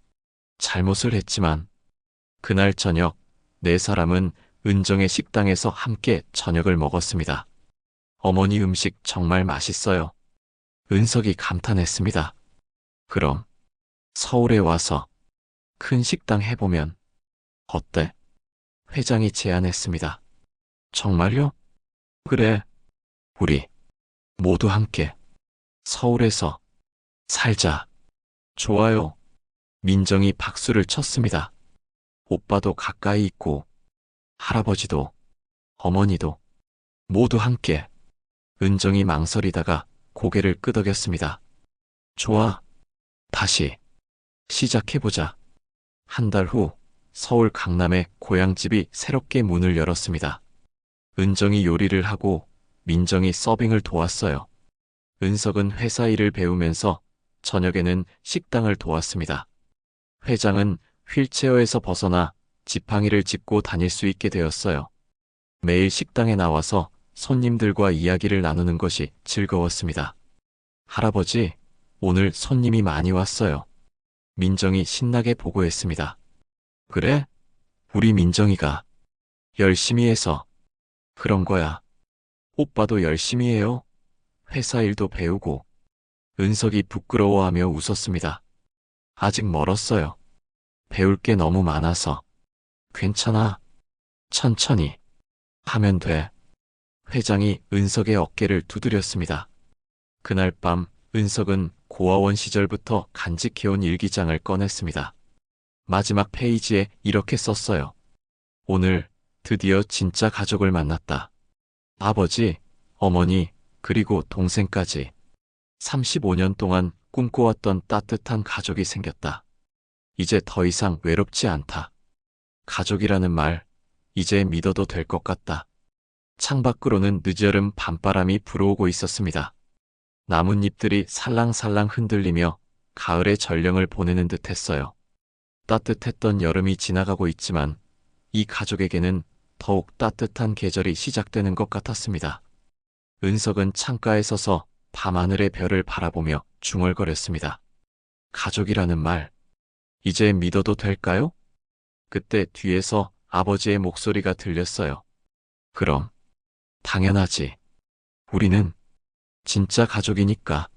잘못을 했지만 그날 저녁 네 사람은 은정의 식당에서 함께 저녁을 먹었습니다. 어머니 음식 정말 맛있어요. 은석이 감탄했습니다. 그럼 서울에 와서 큰 식당 해보면 어때? 회장이 제안했습니다. 정말요? 그래. 우리 모두 함께 서울에서 살자. 좋아요. 민정이 박수를 쳤습니다. 오빠도 가까이 있고 할아버지도 어머니도 모두 함께. 은정이 망설이다가 고개를 끄덕였습니다. 좋아. 다시 시작해보자. 한 달 후 서울 강남의 고향집이 새롭게 문을 열었습니다. 은정이 요리를 하고 민정이 서빙을 도왔어요. 은석은 회사 일을 배우면서 저녁에는 식당을 도왔습니다. 회장은 휠체어에서 벗어나 지팡이를 짚고 다닐 수 있게 되었어요. 매일 식당에 나와서 손님들과 이야기를 나누는 것이 즐거웠습니다. 할아버지, 오늘 손님이 많이 왔어요. 민정이 신나게 보고했습니다. 그래? 우리 민정이가 열심히 해서 그런 거야. 오빠도 열심히 해요. 회사 일도 배우고. 은석이 부끄러워하며 웃었습니다. 아직 멀었어요. 배울 게 너무 많아서. 괜찮아. 천천히 하면 돼. 회장이 은석의 어깨를 두드렸습니다. 그날 밤 은석은 고아원 시절부터 간직해온 일기장을 꺼냈습니다. 마지막 페이지에 이렇게 썼어요. 오늘 드디어 진짜 가족을 만났다. 아버지, 어머니, 그리고 동생까지. 35년 동안 꿈꿔왔던 따뜻한 가족이 생겼다. 이제 더 이상 외롭지 않다. 가족이라는 말, 이제 믿어도 될 것 같다. 창밖으로는 늦여름 밤바람이 불어오고 있었습니다. 나뭇잎들이 살랑살랑 흔들리며 가을의 전령을 보내는 듯 했어요. 따뜻했던 여름이 지나가고 있지만 이 가족에게는 더욱 따뜻한 계절이 시작되는 것 같았습니다. 은석은 창가에 서서 밤하늘의 별을 바라보며 중얼거렸습니다. 가족이라는 말, 이제 믿어도 될까요? 그때 뒤에서 아버지의 목소리가 들렸어요. 그럼, 당연하지. 우리는 진짜 가족이니까.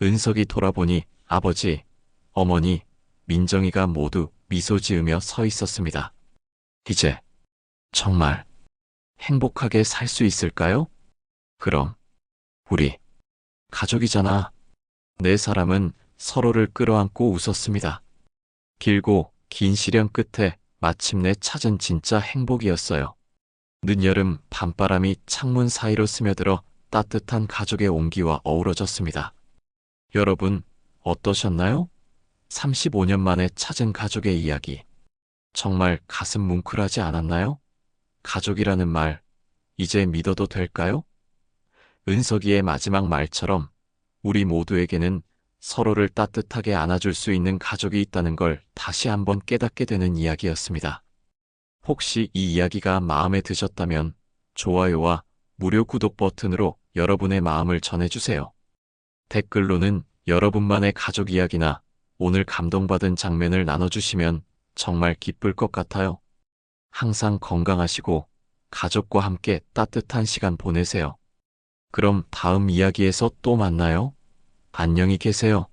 은석이 돌아보니 아버지, 어머니, 민정이가 모두 미소 지으며 서 있었습니다. 이제 정말 행복하게 살 수 있을까요? 그럼 우리 가족이잖아. 네 사람은 서로를 끌어안고 웃었습니다. 길고 긴 시련 끝에 마침내 찾은 진짜 행복이었어요. 늦여름 밤바람이 창문 사이로 스며들어 따뜻한 가족의 온기와 어우러졌습니다. 여러분, 어떠셨나요? 35년 만에 찾은 가족의 이야기. 정말 가슴 뭉클하지 않았나요? 가족이라는 말, 이제 믿어도 될까요? 은석이의 마지막 말처럼 우리 모두에게는 서로를 따뜻하게 안아줄 수 있는 가족이 있다는 걸 다시 한번 깨닫게 되는 이야기였습니다. 혹시 이 이야기가 마음에 드셨다면 좋아요와 무료 구독 버튼으로 여러분의 마음을 전해주세요. 댓글로는 여러분만의 가족 이야기나 오늘 감동받은 장면을 나눠주시면 정말 기쁠 것 같아요. 항상 건강하시고 가족과 함께 따뜻한 시간 보내세요. 그럼 다음 이야기에서 또 만나요. 안녕히 계세요.